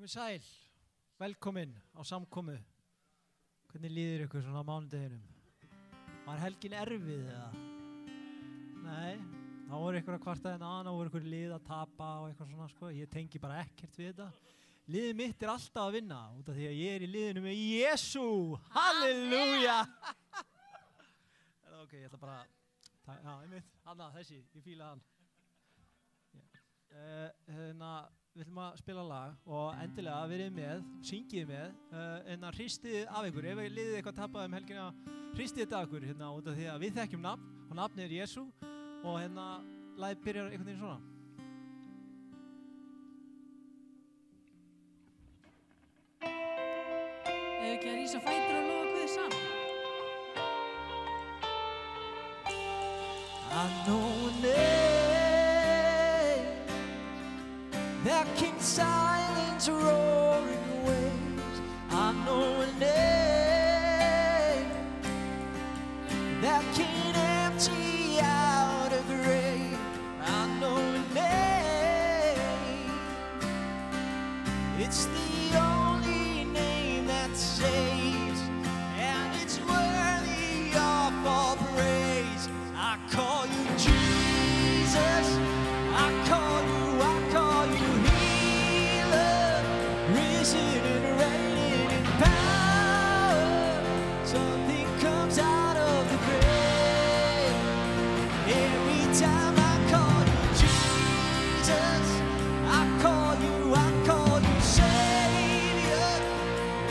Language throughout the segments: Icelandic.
Komið sæl, velkomin á samkomu. Hvernig líður ykkur svona á mánudeginum? Var helgin erfið eða? Nei, þá voru ykkur að kvarta en þá voru ykkur lið að tapa og eitthvað svona sko. Ég tengi bara ekkert við þetta. Liðið mitt alltaf að vinna út af því að ég í liðinu með Jesú. Halleluja! Ok, ég ætla bara já, einmitt, þessi, ég fíla hann. Við ætlum að spila lag og endilega verið með, syngið með, en að hristið af ykkur. Ef liðið eitthvað tapaði helgina, hristið þetta af ykkur út af því að við þekkjum nafn og nafnið Jesú og lagið byrjar einhvern veginn svona. Ef ekki að rísa fætur og lofa Guði saman. I know a name that can silence roaring waves. I know a name that can empty out a grave. I know a name, it's the only name that saves, and it's worthy of all praise. I call you Jesus, I call you healer, risen and reigning in power. Something comes out of the grave. Every time I call you Jesus, I call you Savior,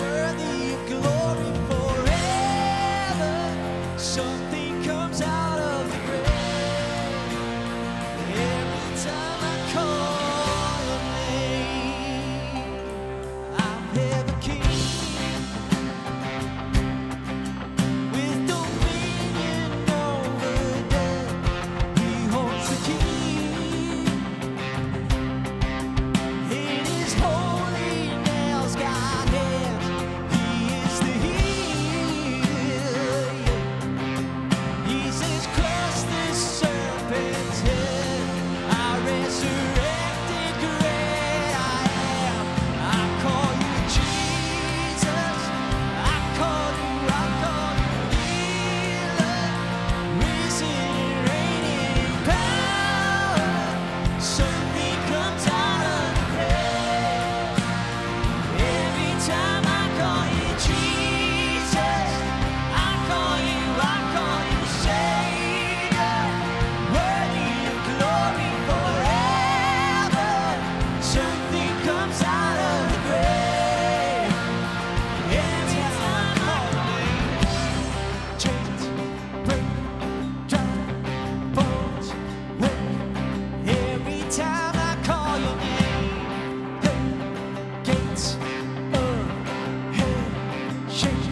worthy of glory forever. Something comes out of the grave. Every time I call your name, I have a king with dominion over death. He holds the key in his holy nails, got hands. He is the healer. He says, crush this serpent's head. I resurrected great I am. I call you Jesus. I call you healer, risen and reigning in power. Something comes out of the grave. Every time I call you Jesus, I call you Savior, worthy of glory forever. Something comes out of the grave. Every time I call your name, chains break, dry bones wake. Every time I call your name, the gates of hell shake.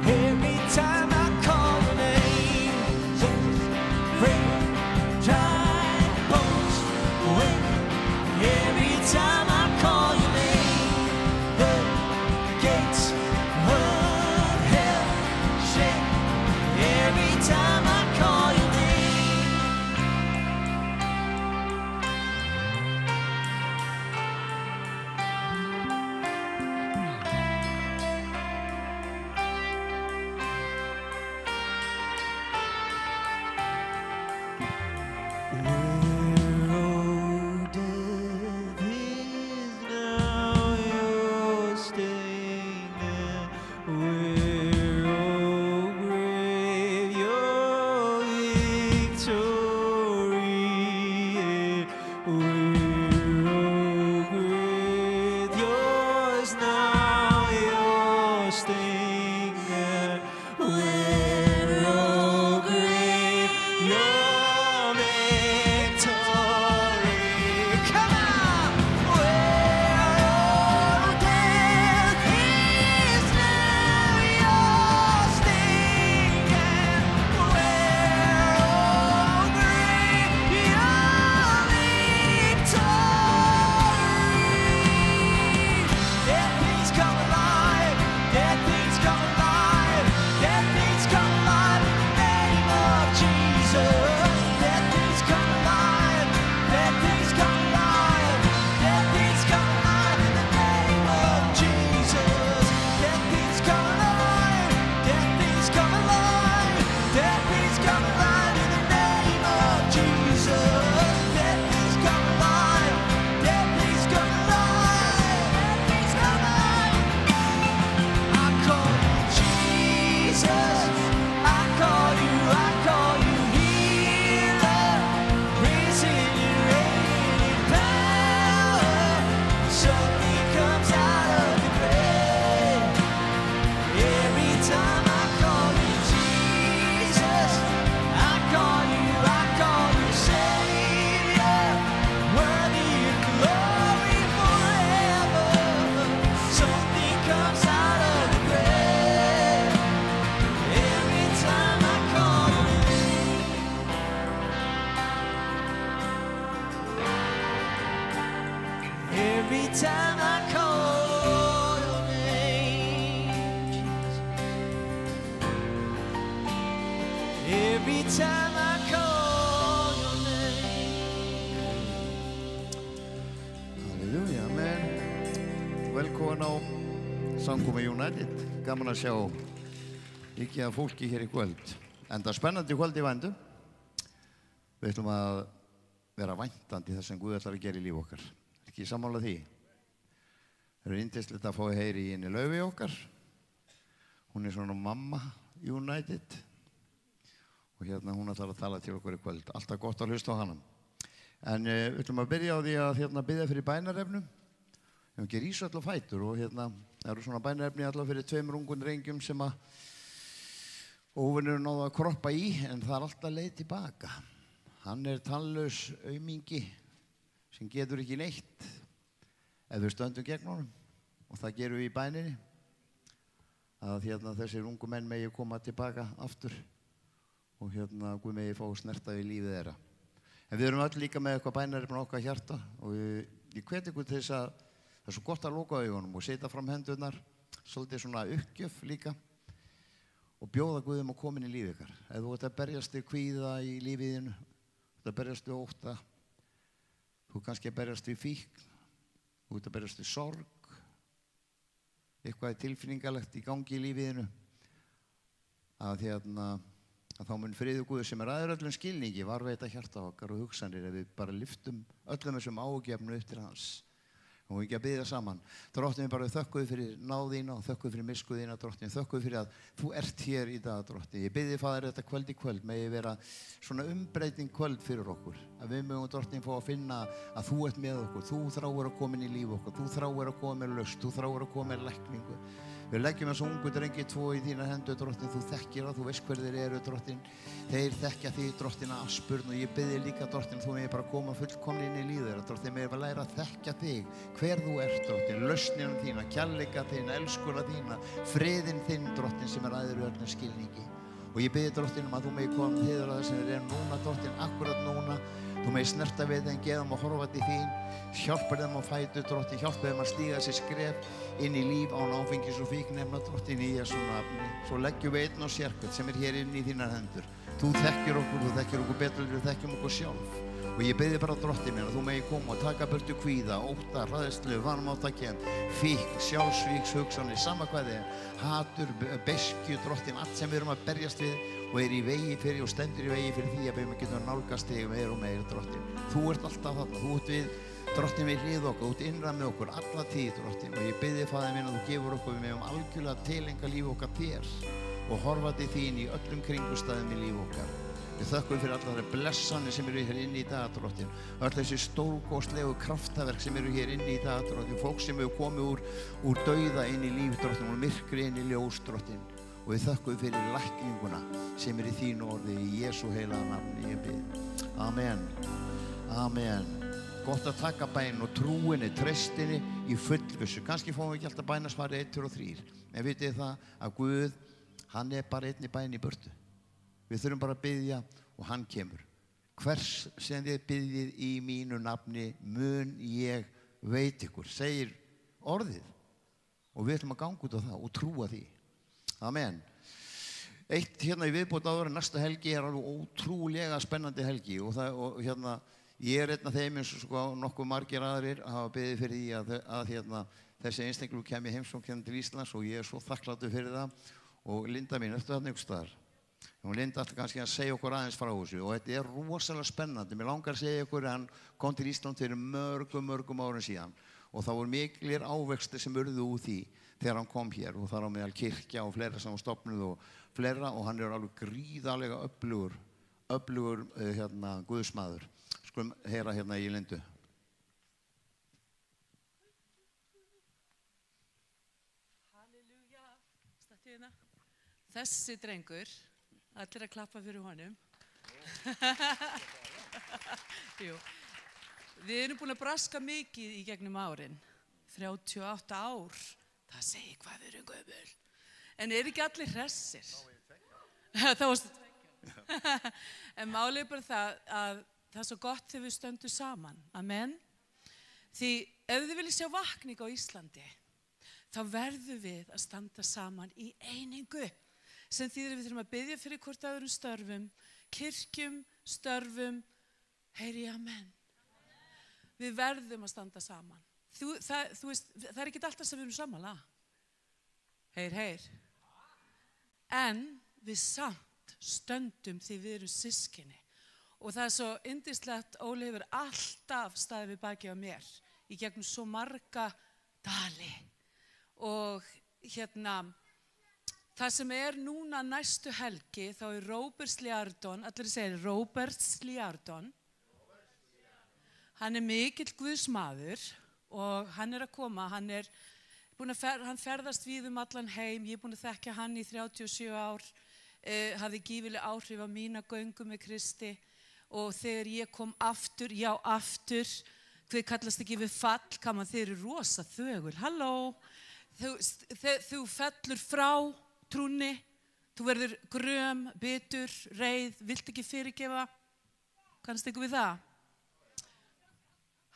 Every time I call your name, chains break, dry bones wake. Every time I call your name, the gates of hell shake. Every time I call your name. Where, oh, death is now your sting, and where, oh, grave, your victory, and where, oh, grave, yours now your sting, and where, oh, grave, your victory. Come on! Where, oh, death is now your sting, and where, oh, grave, your victory. Death things come alive, death things come alive, death things come alive in the name of Jesus. Death things come alive, death things come alive, death things come alive in the name every time I call your name. Halleluja, amen. Velkomin á Samkomu United. Gaman að sjá mikið af fólki hér í kvöld. Enda spennandi kvöld í vændum. Við ætlum að vera væntandi þess sem Guð ætlar að gera í líf okkar. Ekki sammála því? Það er yndislegt að fá að heyri í henni Laufi okkar. Hún er svona mamma United. Og hérna hún ætlar að tala til okkur í kvöld. Alltaf gott að hlusta á hana. En við ætlum að byrja á því að biðja fyrir bænarefnum. Við höfum ekki rísa öll á fætur og það eru svona bænarefni allar fyrir 2 ungum drengjum sem að óvinurinn náðu að kroppa í, en það er alltaf leið tilbaka. Hann er tannlaus aumingi sem getur ekki neitt ef við stöndum gegn honum. Og það gerum við í bæninni. Að þessir ungu menn megi koma tilbaka aftur og Guð megi fá snerta við lífið þeirra. En við erum öll líka með eitthvað bænarefni á okkar hjarta og ég hvet ykkur til þess að það er svo gott að loka augunum og setja fram hendurnar, svolítið svona uppgjöf líka og bjóða Guðum að koma inn í lífið ykkar. Ef þú ert að berjast við kvíða í lífiðinu, þú ert að berjast við ótta, þú kannski að berjast við fíkn, þú ert að berjast við sorg, eitthvað er tilfinningalegt í gangi í lífiðinu, að þá mun friður Guðs sem er aður öllum skilningi varveita hjarta okkar og hugsanir ef við bara lyftum öllum þessum ágefnu upp til hans. Og við ekki að biðja saman. Drottinn, við bara þökkum fyrir náð þína og þökkum fyrir miskunn þína, Drottinn. Þökkum fyrir að þú ert hér í dag, Drottinn. Ég biðji, Faðir, þetta kvöld í kvöld megi vera svona umbreyting kvöld fyrir okkur. Að við mögum, Drottinn, fá að finna að þú ert með okkur. Þú þráir að koma inn í líf okkur. Þú þráir að koma með lausn. Þú þráir að koma með lækningu. Við leggjum þessu ungu drengi 2 í þína hendur, Drottinn. Þú þekkir það, þú veist hver þeir eru, Drottinn. Þeir þekkja þig, Drottinn, af spurn og ég biðji líka, Drottinn, þú megi bara koma fullkomni inn í líf þeirra, Drottinn, megi bara læra að þekkja þig, hver þú ert, Drottinn, lausnina þína, kærleika þína, elskuna þína, friðinn þinn, Drottinn, sem er æður öllum skilningi. Og ég biðji, Drottinn, að þú megi koma til þeirra sem þeir eru núna, Drottinn, akkurat núna. Þú megi snerta við þeim, geða þeim að horfa til þín, hjálpar þeim á fætur, Drottinn, hjálpar þeim að stíga sér skref inn í líf án áfengis og fíkniefna, Drottinn, í Jesú nafni. Svo leggjum við einn og sérhvern sem er hér inn í þínar hendur. Þú þekkir okkur betur en við þekkjum okkur sjálf. Og ég biðji bara, Drottinn minn, að þú megi koma og taka burtu kvíða, ótta, hræðslu, vanmáttarkennd, fíkn, sjálfsvíks hugsanir, sama hvað þið er, hatur, beiskju, Drottinn, allt sem við erum að berjast við og er í vegi fyrir og stendur í vegi fyrir því að við getum nálgast þig meir og meir, Drottinn. Þú ert alltaf þarna, þú ert við, Drottinn, við hlið okkur, þú ert innra með okkur alla tíð, Drottinn. Og ég biðji, Faðir minn, að þú gefur okkur, við megum algjörlega tilenga líf okkar þér og horfa til þín í öllum kringumstæðum í líf okkar. Við þökkum fyrir allar þær blessanir sem eru hér inni í dag, Drottinn. Öll þessi stórkostlegu kraftaverk sem eru hér inni í dag, Drottinn. Fólk sem hefur komið úr dauða inn í líf, Drottinn, úr myrkri inn í ljós, Drottinn. Og við þökkum fyrir lækninguna sem er í þínu orði, í Jesú heilaga nafni, ég bið. Amen. Amen. Gott að taka bæn og trúinni, treystinni í fullvissu. Kannski fáum við ekki alltaf bænasvari 1, 2 og 3. En vitið það að Guð, hann er bara einn í bæn í burtu. Við þurfum bara að biðja og hann kemur. Hvers sem þið biðjið í mínu nafni mun ég veit ykkur, segir orðið. Og við ætlum að ganga út á það og trúa því. Amen. Eitt hérna í viðbót áður en næsta helgi er alveg ótrúlega spennandi helgi og ég er einn af þeim eins og nokkuð margir aðrir hafa beðið fyrir því að þessi einstaklingur kemur heimsókn til Íslands og ég er svo þakklátur fyrir það og Linda mín, ertu þarna einhvers staðar? Hún Linda alltaf kannski að segja okkur aðeins frá þessu og þetta er rosalega spennandi. Mér langar að segja ykkur að hann kom til Ísland fyrir mörgum árum síðan og það voru miklir ávextir sem urðu úr því þegar hann kom hér og þar á meðal kirkja og fleira sem var stofnuð og fleira og hann er alveg gríðarlega öflugur Guðsmaður. Skulum heyra hérna í Lindu. Halleluja. Stattu hérna. Þessi drengur, allir að klappa fyrir honum. Jú. Við erum búin að braska mikið í gegnum árin. 38 ár. Það segir hvað við erum gömul. En er ekki allir hressir? Þá varstu tveggja. En málið er bara það að það er svo gott þegar við stöndum saman. Amen. Því ef þið viljið sjá vakning á Íslandi, þá verðum við að standa saman í einingu. Sem þýðir við þurfum að biðja fyrir hvort öðrum störfum, kirkjum, störfum, heyri amen. Við verðum að standa saman. Þú veist, það ekki alltaf sem við erum sammála. Heyr. En við samt stöndum því við erum systkini. Og það svo yndislegt, Óli hefur alltaf staðið við baki á mér í gegnum svo marga dali. Og það sem núna næstu helgi, þá Róberts Liardon, allir segir Róberts Liardon. Hann mikill guðsmaður og hann að koma, hann ferðast víð allan heim, ég búin að þekkja hann í 37 ár, hafði gífileg áhrif á mína göngu með Kristi og þegar ég kom aftur, hvað kallast ekki við fall, kaman þeir eru rosa þögul, halló, þú fellur frá trúnni, þú verður gröm, bitur, reið, vilt ekki fyrirgefa, kannast ekki við það?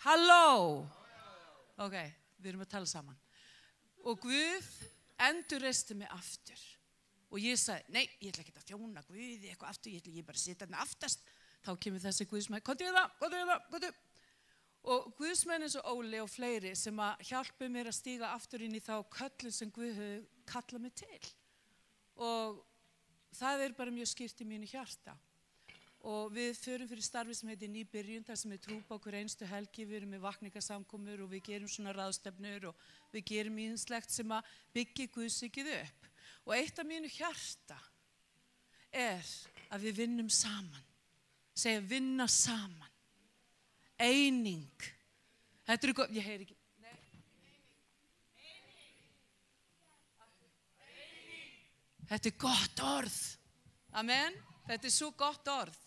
Halló! Ok, við erum að tala saman. Og Guð endurreisti mig aftur. Og ég sagði, nei, ég ætla ekki að þjóna Guði eitthvað aftur, ég bara sita hérna aftast. Þá kemur þessi Guðsmenn, komdu við það. Og Guðsmenn eins og Óli og fleiri sem að hjálpa mér að stíga aftur inn í þá köllun sem Guð hefur kallað mig til. Og það bara mjög skýrt í mínu hjarta. Og við förum fyrir starfi sem heitir Nýbyrjun, þar sem trúpa okkur einstu helgi, við erum með vakningasamkomur og við gerum svona ráðstefnur og við gerum ýmislegt sem að byggja Guðsríkið upp. Og eitt af mínu hjarta að við vinnum saman. Segja vinna saman. Eining. Þetta gott, ég heyri ekki. Nei. Þetta gott orð. Amen. Þetta svo gott orð.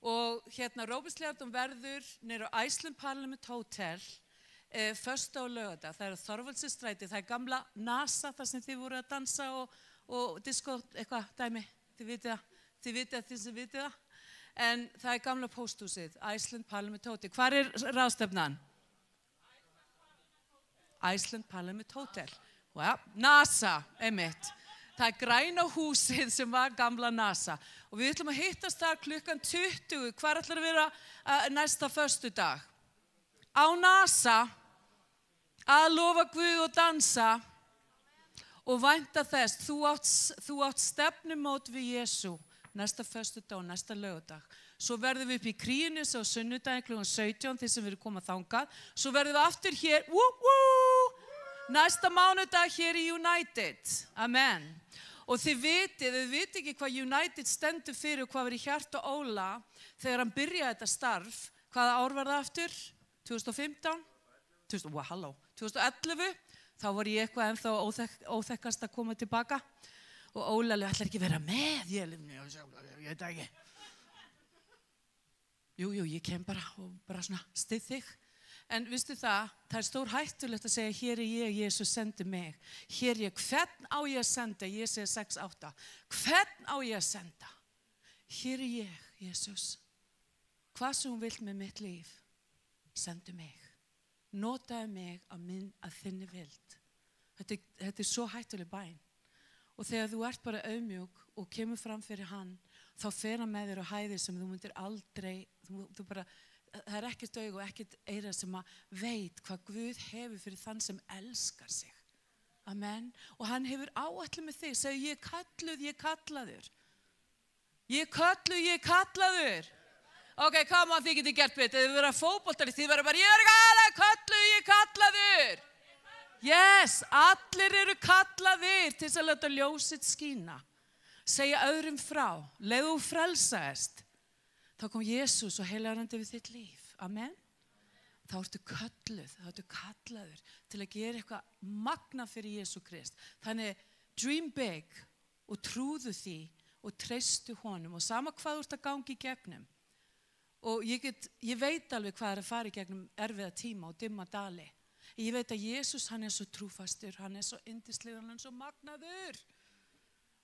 Og Róberts Liardon verður niður á Iceland Parliament Hotel föstudag og laugardag. Það á Þorvaldsstræti, það gamla NASA, þar sem þið voru að dansa og disco, eitthvað dæmi, þið vitið það. En það gamla pósthúsið, Iceland Parliament Hotel. Hvar ráðstefnan? Iceland Parliament Hotel. Well, NASA, einmitt. Það græna húsið sem var gamla NASA. Og við ætlum að hittast þar klukkan 20. Hvar ætlar að vera næsta föstudag? Á NASA, að lofa Guð og dansa og vænta þess. Þú átt stefnumót við Jesú næsta föstudag og næsta laugardag. Svo verðum við upp í Kríunis á sunnudaginn klukkan 17 til sem við erum komað þangað. Svo verðum við aftur hér, næsta mánudag hér í United. Amen. Og þið vitið ekki hvað United stendur fyrir og hvað var í hjarta Óla þegar hann byrjaði þetta starf. Hvaða ár var það aftur? 2015? 2011? Þá var ég eitthvað ennþá óþekkast að koma tilbaka. Og Óla ætlar ekki vera með. Ég veit ekki. Jú, ég kem bara og bara svona styð þig. En vistu það stór hættulegt að segja, hér ég, Jesús sendi mig. Hér ég, hvern á ég að senda? Ég segi 6:8. Hvern á ég að senda? Hér ég, Jesús. Hvað sem hún vill með mitt líf, sendu mig. Notaðu mig að þinni vild. Þetta svo hættuleg bæn. Og þegar þú ert bara auðmjúk og kemur fram fyrir hann, þá fer hann með þér á hæðir sem þú myndir aldrei, það ekkert augu og ekkert eyra sem að veit hvað Guð hefur fyrir þann sem elskar sig. Amen. Og hann hefur áætlað með þig. Segðu, ég kallaður. Ég kallaður. Ok, come on, þið getið gert betur. Þið verða fótboltari, þið verða bara, ég kallaður. Yes, allir eru kallaðir til þess að láta ljósið skína. Segja öðrum frá. Leið þú frelsaðist. Þá kom Jesús og heilagur andi við þitt líf. Amen. Þá ertu kallaður til að gera eitthvað magna fyrir Jesú Krist. Þannig, dream big og trúðu því og treystu honum og sama hvað þú ert að gangi í gegnum. Og ég veit alveg hvað að fara í gegnum erfiða tíma og dimma dali. Ég veit að Jesús, hann svo trúfastur, hann svo yndislegur, hann svo magnaður.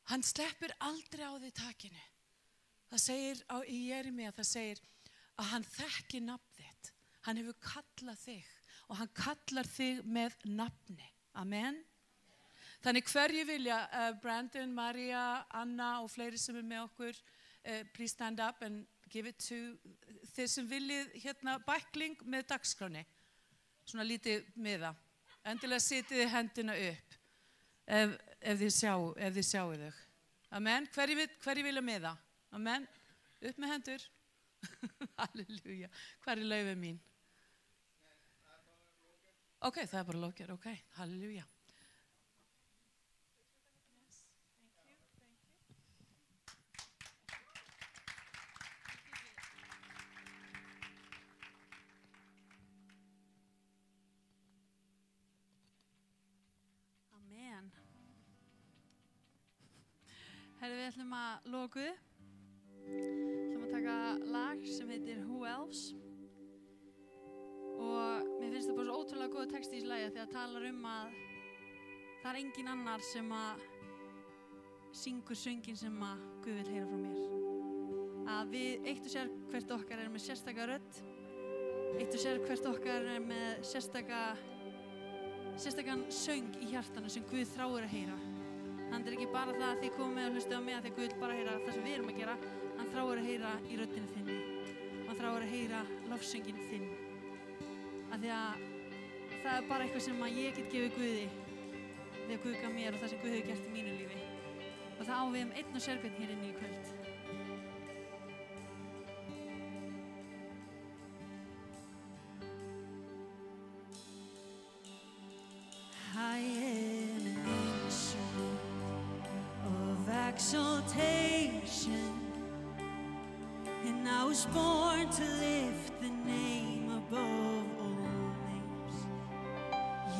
Hann sleppir aldrei á því takinu. Það segir í Jeremíu, það segir að hann þekkir nafn þitt. Hann hefur kallað þig og hann kallar þig með nafni. Amen. Þannig hverju vilja, Brandon, Maria, Anna og fleiri sem með okkur, please stand up and give it to þeir sem viljið hérna bækling með dagskráni. Svona lítið miða. Endilega setið hendina upp ef þið sjáu þau. Amen. Hverju vilja miða? Amen. Upp með hendur. Halleluja. Hvar laufin mín? Ok, það bara lókjar. Ok, halleluja. Amen. Herðu, við ætlum að loka Guð. Við ætlum að taka lag sem heitir Who Else. Og mér finnst það bara svo ótrúlega góð texti í þessu lagi því að talar að það engin annar sem að syngur söngin sem að Guð vil heyra frá mér. Að við eitt og sér hvert okkar með sérstaka rödd. Eitt og sér hvert okkar með sérstakan söng í hjartanu sem Guð þráir að heyra. Hann ekki bara það að þið komið og hlustið á mig að þið Guð vil bara heyra það sem við erum að gera. Hann þráir að heyra í röddinu þinni. Hann þráir að heyra lofsöngin þinn. Af því að það bara eitthvað sem að ég get gefið Guði þegar Guð gaf mér og það sem Guð hefur gert í mínu lífi. Og það á við einn og sér hvern hér inni í kvöld. I am an instrument of exaltation, and I was born to lift the name above all names.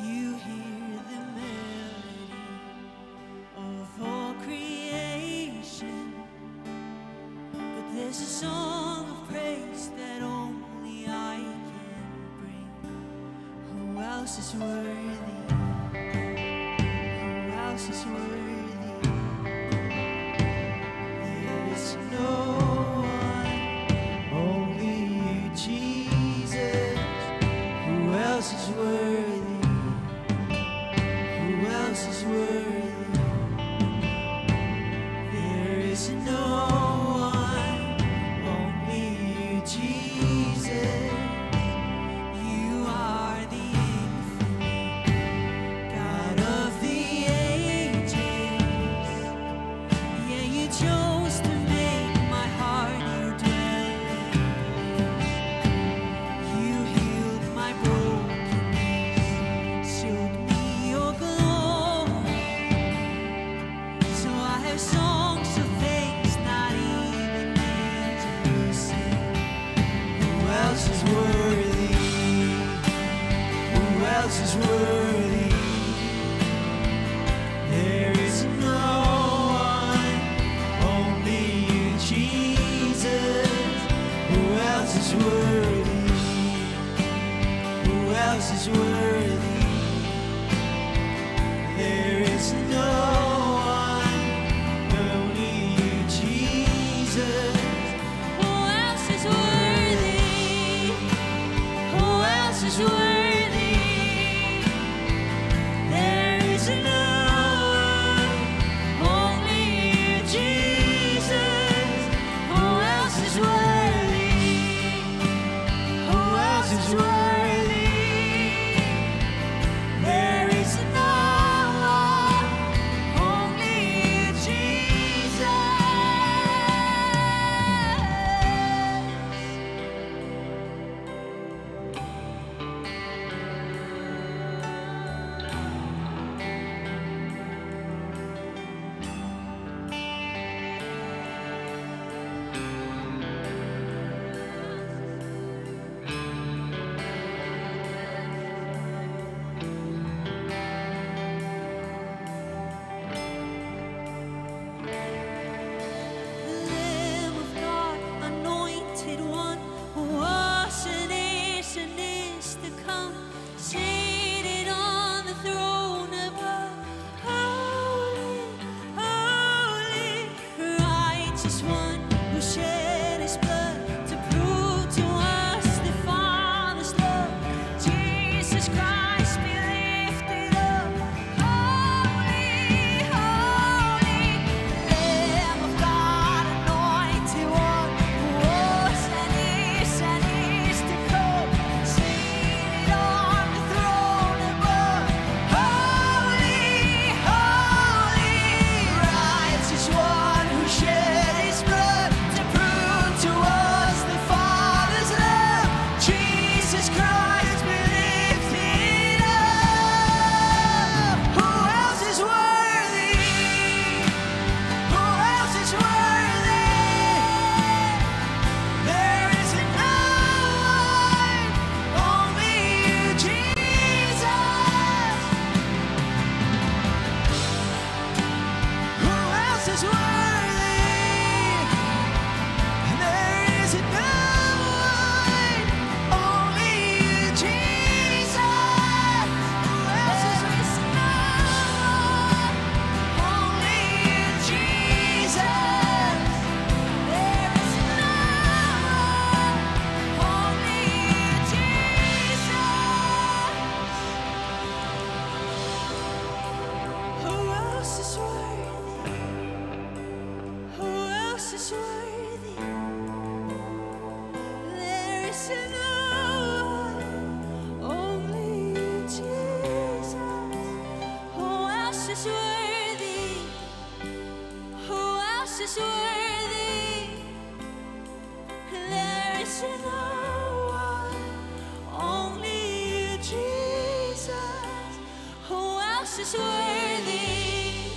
You hear the melody of all creation, but there's a song of praise that only I can bring. Who else is worthy? Is worthy. There is no one, only you, Jesus. Who else is worthy? Who else is worthy? There is no one, only you, Jesus. You are the infinite else is worthy?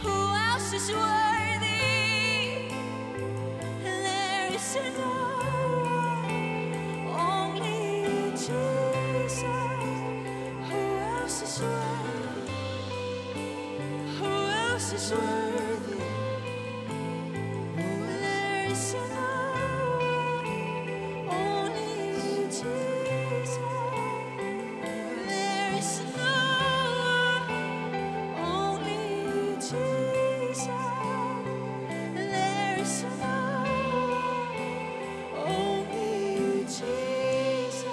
Who else is worthy? There is no one, only Jesus. Who else is worthy? Who else is worthy? There is no one, only Jesus. There is no one, only Jesus. There is no one, only Jesus.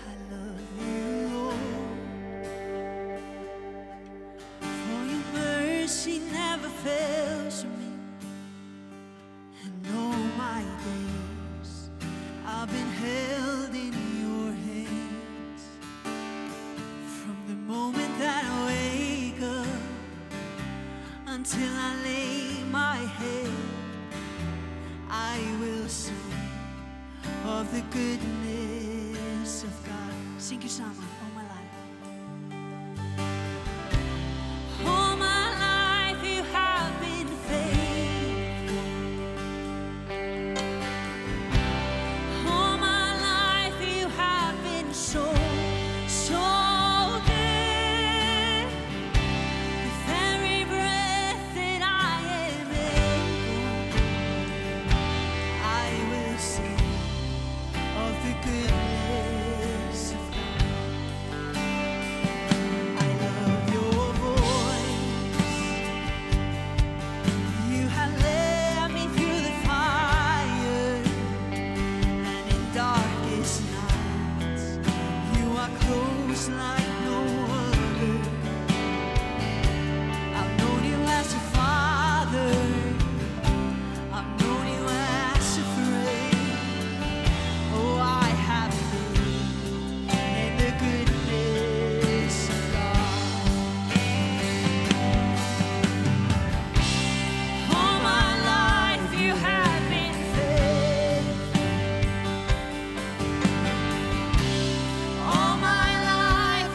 I love you, Lord, for your mercy never fails me, and all my days I've been held in your hands. From the moment that I wake up until I lay my head, I will sing of the goodness of God. Sing you samen, all my life. All my life you have been faithful. All my life you have been so, so good. With every breath that I am able, I will sing of the goodness of God. I love your voice. You have led me through the fire, and in darkest nights, you are close like no other. I've known you as a father. I've known you as a friend. Oh, I have lived in the goodness of God. All my life you have been faithful. All my life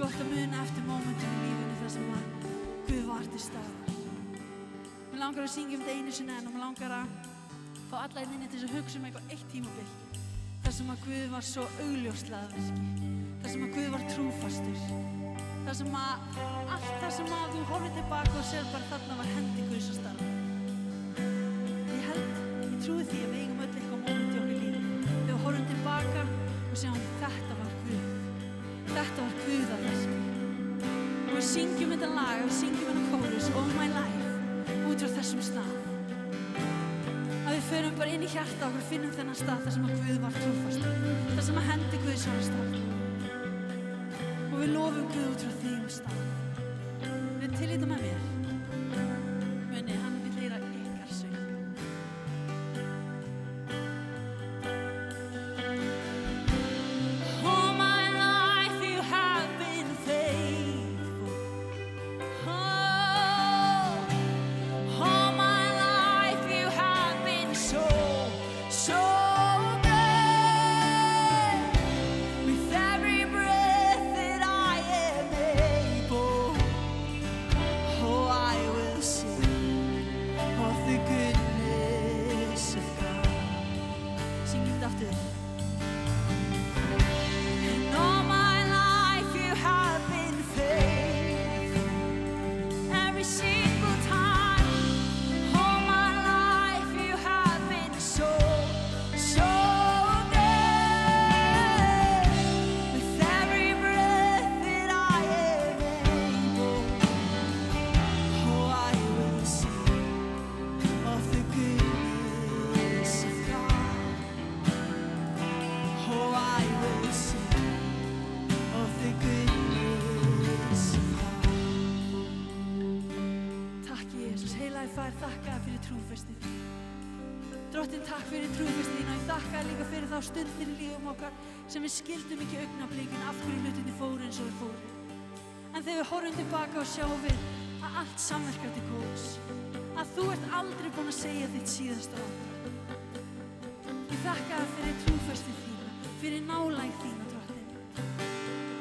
gott að muna eftir mómentum í lífinu þar sem að Guð var til staðar. Mér langar að syngja þetta einu sinni enn og mér langar að fá alla inni til þess að hugsa eitthvað eitt tímabil. Þar sem að Guð var svo augljóslega að verki. Þar sem að Guð var trúfastur. Þar sem að allt þar sem að þú horfir tilbaka og sér bara þarna var hendi Guðs að starfa. Ég trúi því að við eigum öll eitthvað móment í okkar lífi. Þegar við horfum tilbaka og sjáum þetta var Guð. Þetta var Guð að verki. Og við syngjum þetta lag, við syngjum þetta kórus, All My Life, út frá þessum stað. Að við förum bara inn í hjarta okkur og finnum þennan stað þar sem að Guð var trúfastur. Þar sem að hendi Guðs var að starfa. Og við lofum Guð út frá þeim stað. Við tillíta með mér. Muni, hann vill heyra ykkar söng. All my life you have been faithful. Oh, all my life you have been so good. With every breath that I am able, oh, I will sing of the goodness of God. Syngjum þetta aftur. And all my life you have been faithful. Every single time. All my life you have been so good. With every breath that I am able, oh, I will sing of the goodness of God. Oh, I will sing of the goodness of God. Takk Jesus, heilagi Faðir, þakka þér fyrir trúfesti þín. Drottinn, takk fyrir trúfesti þín og ég þakka þér líka fyrir þá stundir í lífum okkar sem við skildum ekki augnablikinu af hverju hlutirnir fóru eins og þeir fóru. En þegar við horfum tilbaka og sjáum við að allt samverkar til góðs, að þú ert aldrei búin að segja þitt síðasta orð. Ég þakka þér fyrir trúfesti þína, fyrir nálægð þína, Drottinn.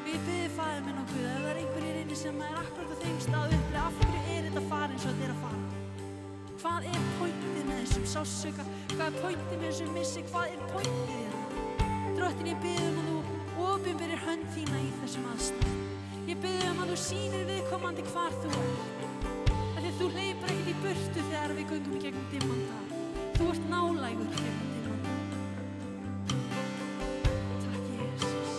Og ég bið Faðir minn og Guð að ef það er einhverjir inni sem er akkurat á þeim stað upplið, af hverju er þetta fara eins og þetta er að fara? Hvað er pointið með þessum sársauka? Hvað er pointið með þessum missi? Hvað er pointið hérna? Drottinn, ég bið að þú opinberir hönd þína í þessum aðstæðum. Ég bið að þú sýnir viðkomandi hvar þú ert. Af því að þú hleypur ekkert í burtu þegar við göngum í gegnum dimman dag. Þú ert nálægur gegnum dimman dag. Takk Jesus.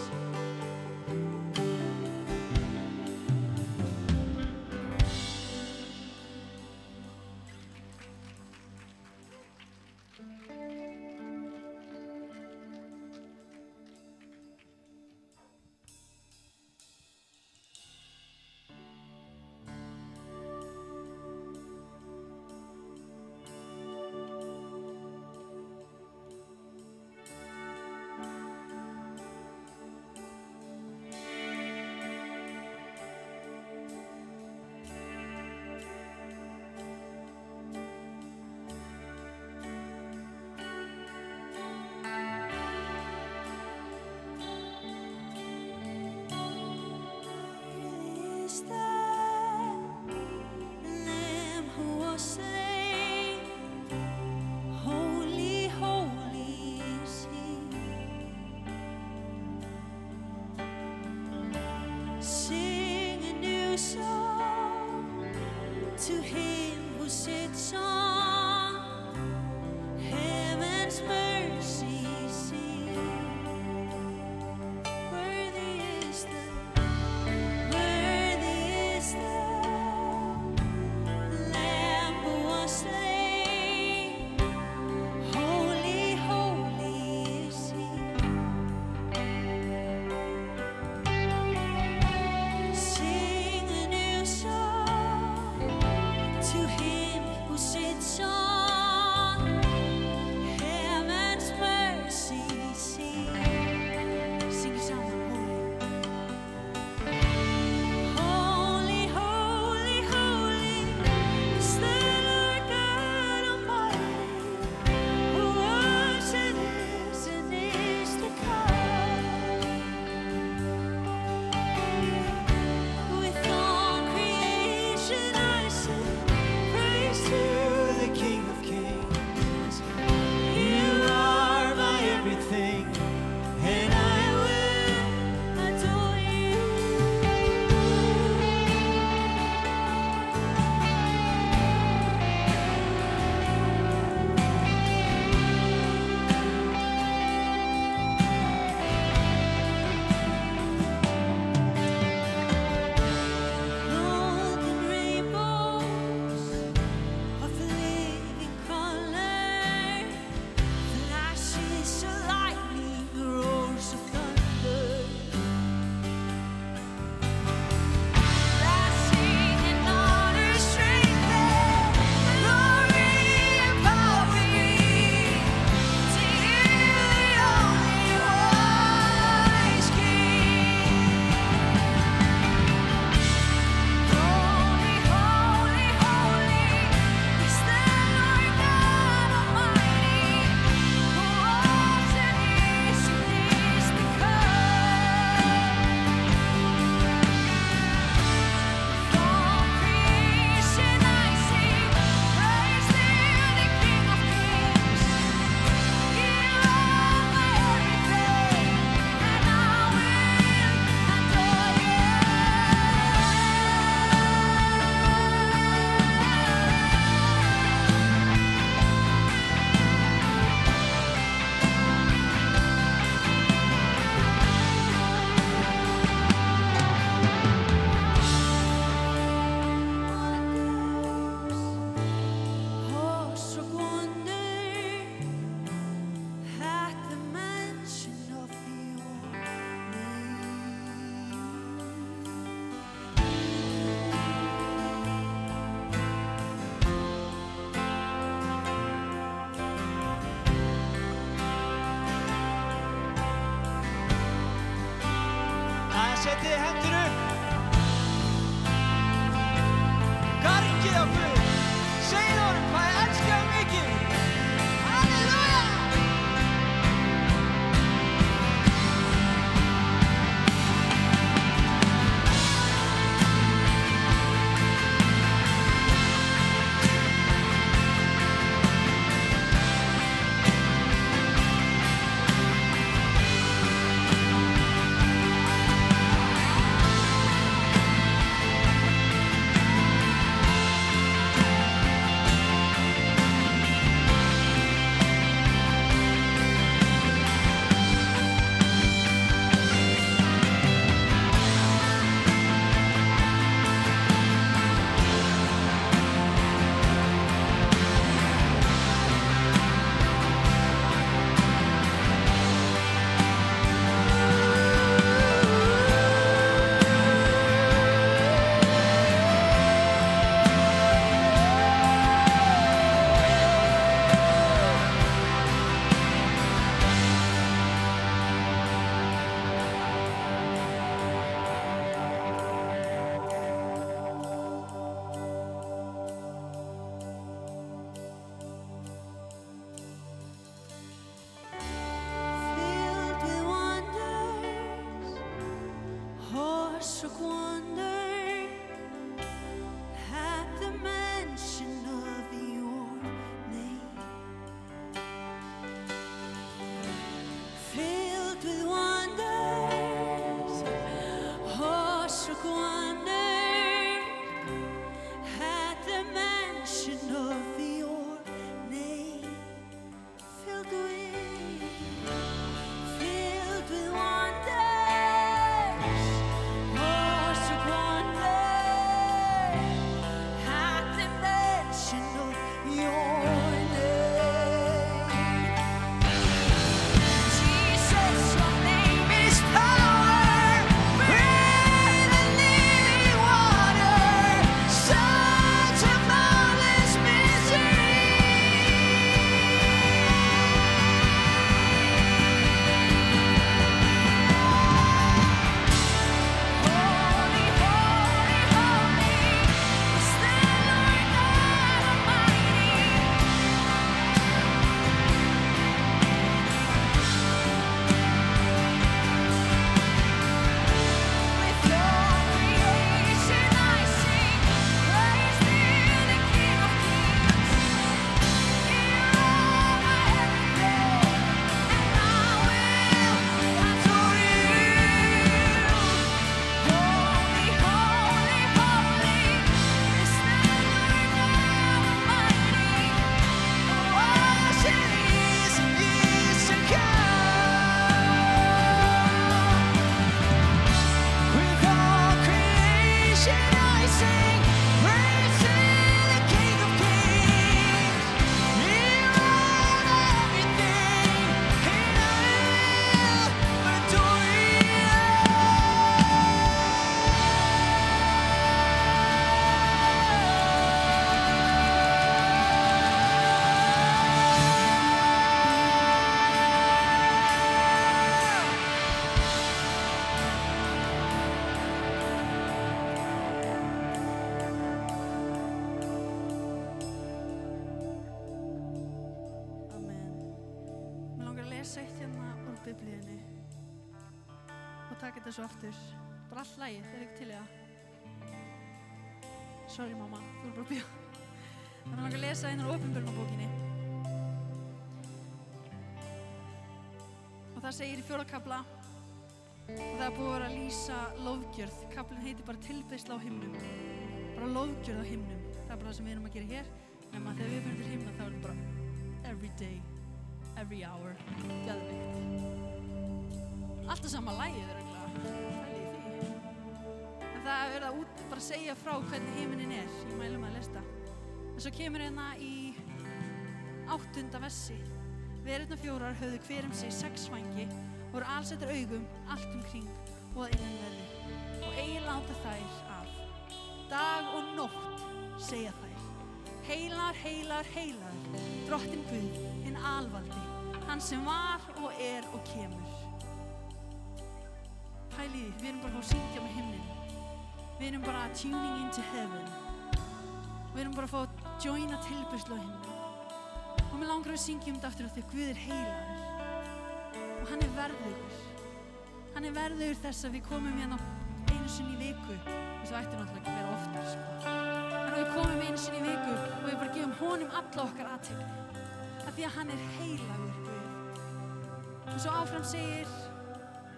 lesa eitt hérna úr Biblíunni og taka þetta svo aftur. Bara allt lagið, þeir ekki til í það. Sorry mamma, þú bara að bíða. Þannig að langa að lesa hérna úr Opinberunarbókinni. Og það segir í 4. kafla og það er búið að vera að lýsa lofgjörð. Kaflinn heitir bara tilbeiðsla á himnum. Bara lofgjörð á himnum. Það er bara það sem við erum að gera hér. Nema þegar við fyrir til himna þá er þetta bara every day, every hour, geðveikt. Alltaf sama lagið örugglega, pælið í því. En það er verið að bara segja frá hvernig himinin er. Ég mælum að lesa það. En svo kemur hérna í 8. versi. Verurnar 4 höfðu hver sig 6 vængi, voru alsettar augum allt umkring og að innanverðu. Og eigi láta þær af. Dag og nótt segja þær. Heilar, heilar, heilar, Drottinn Guð, hinn alvaldi, hann sem var og er og kemur. Pælið, við erum bara að fá að syngja með himnin. Við erum bara tuning into heaven. Við erum bara að fá að joina tilbeiðslu á himnin. Og mér langar að við syngjum þetta aftur af því að Guð er heilagur. Og hann er verðugur. Hann er verðugur þess að við komum hérna einu sinni í viku. Þessu ætti náttúrulega ekki að vera oftar, sko. En við komum einu sinni í viku og við bara gefum honum alla okkar athygli. Af því að hann er heilagur Guð. Og svo áfram segir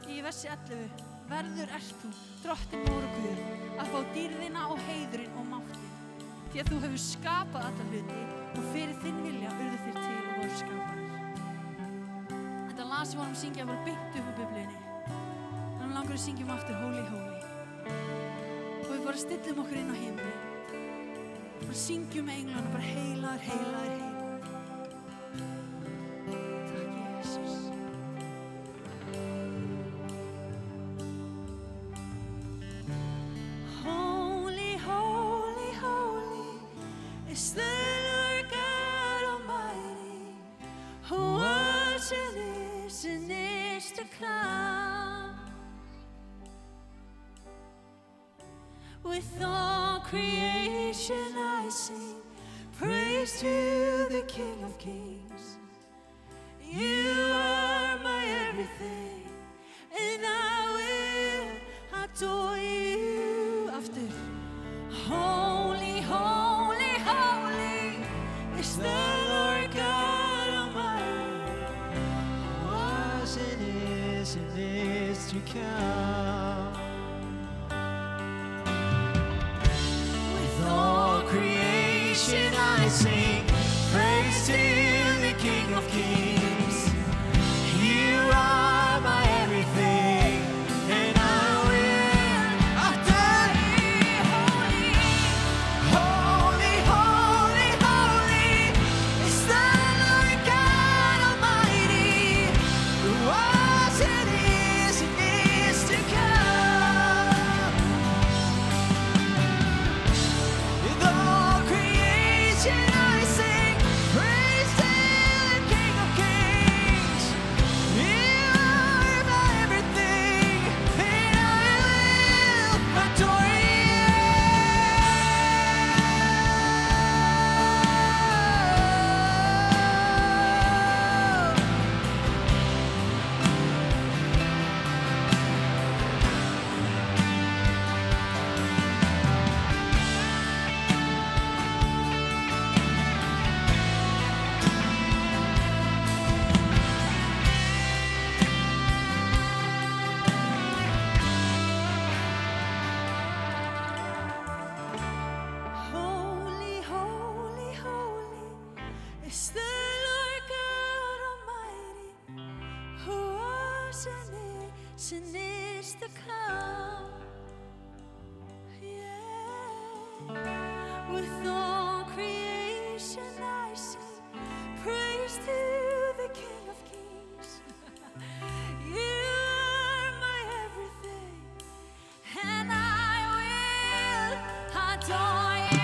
í versi 11: Verður ert þú, Drottinn vor og Guð, að fá dýrðina og heiðurinn og máttinn. Því að þú hefur skapað alla hluti og fyrir þinn vilja urðu þér til og voru skapaðir. Þetta lag sem vorum að syngja bara beint upp á Biblíunni. Þannig að langar að syngjum aftur Holy, Holy. Og við bara stillum okkur inn á himnin. Bara syngjum með englana bara heilaður, heilaður, heilaður. Takk Jesus. Holy, holy, holy is the Lord God Almighty, who was and is to come. With all creation I sing praise to the King of Kings. You are my everything, and I will adore you. After holy, holy, holy is the Lord God Almighty, who was and is to come. I sing praise to the King of Kings. You are my everything, and I will adore you. Holy, holy, holy is the Lord God Almighty, who was and is to come. With all creation I sing praise to the King of Kings. You are my everything, and I will adore you. Holy, holy, holy is the Lord God Almighty, who was and is to come. Yeah. With all creation I sing praise to the King of Kings. You are my everything, and I will adore you.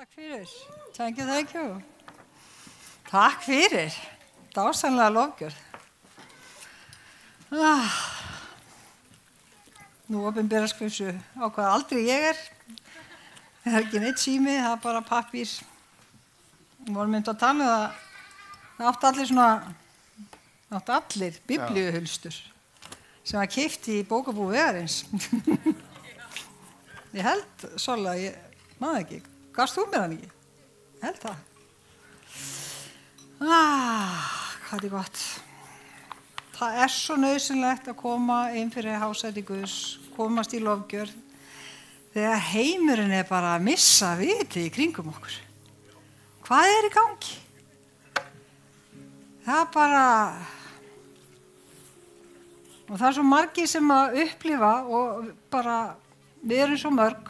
Takk fyrir. Thank you. Takk fyrir. Dásamlega lofgjörð. Nú opinberast hversu á hvað aldrei ég er. Það er ekki neitt sími, það er bara pappír. Við vorum myndið að tala það átti allir biblíuhulstur sem var keypt í bókabúi Vegarins. Ég held, Solla, ég maður ekki. Gafst þú mér hann ekki? Ég held það. Hvað er gott. Það er svo nauðsynlegt að koma inn fyrir hásæti Guðs, komast í lofgjörð, þegar heimurinn er bara að missa vitið í kringum okkur. Hvað er í gangi? Það er bara... Og það er svo margir sem að upplifa og bara, við erum svo mörg.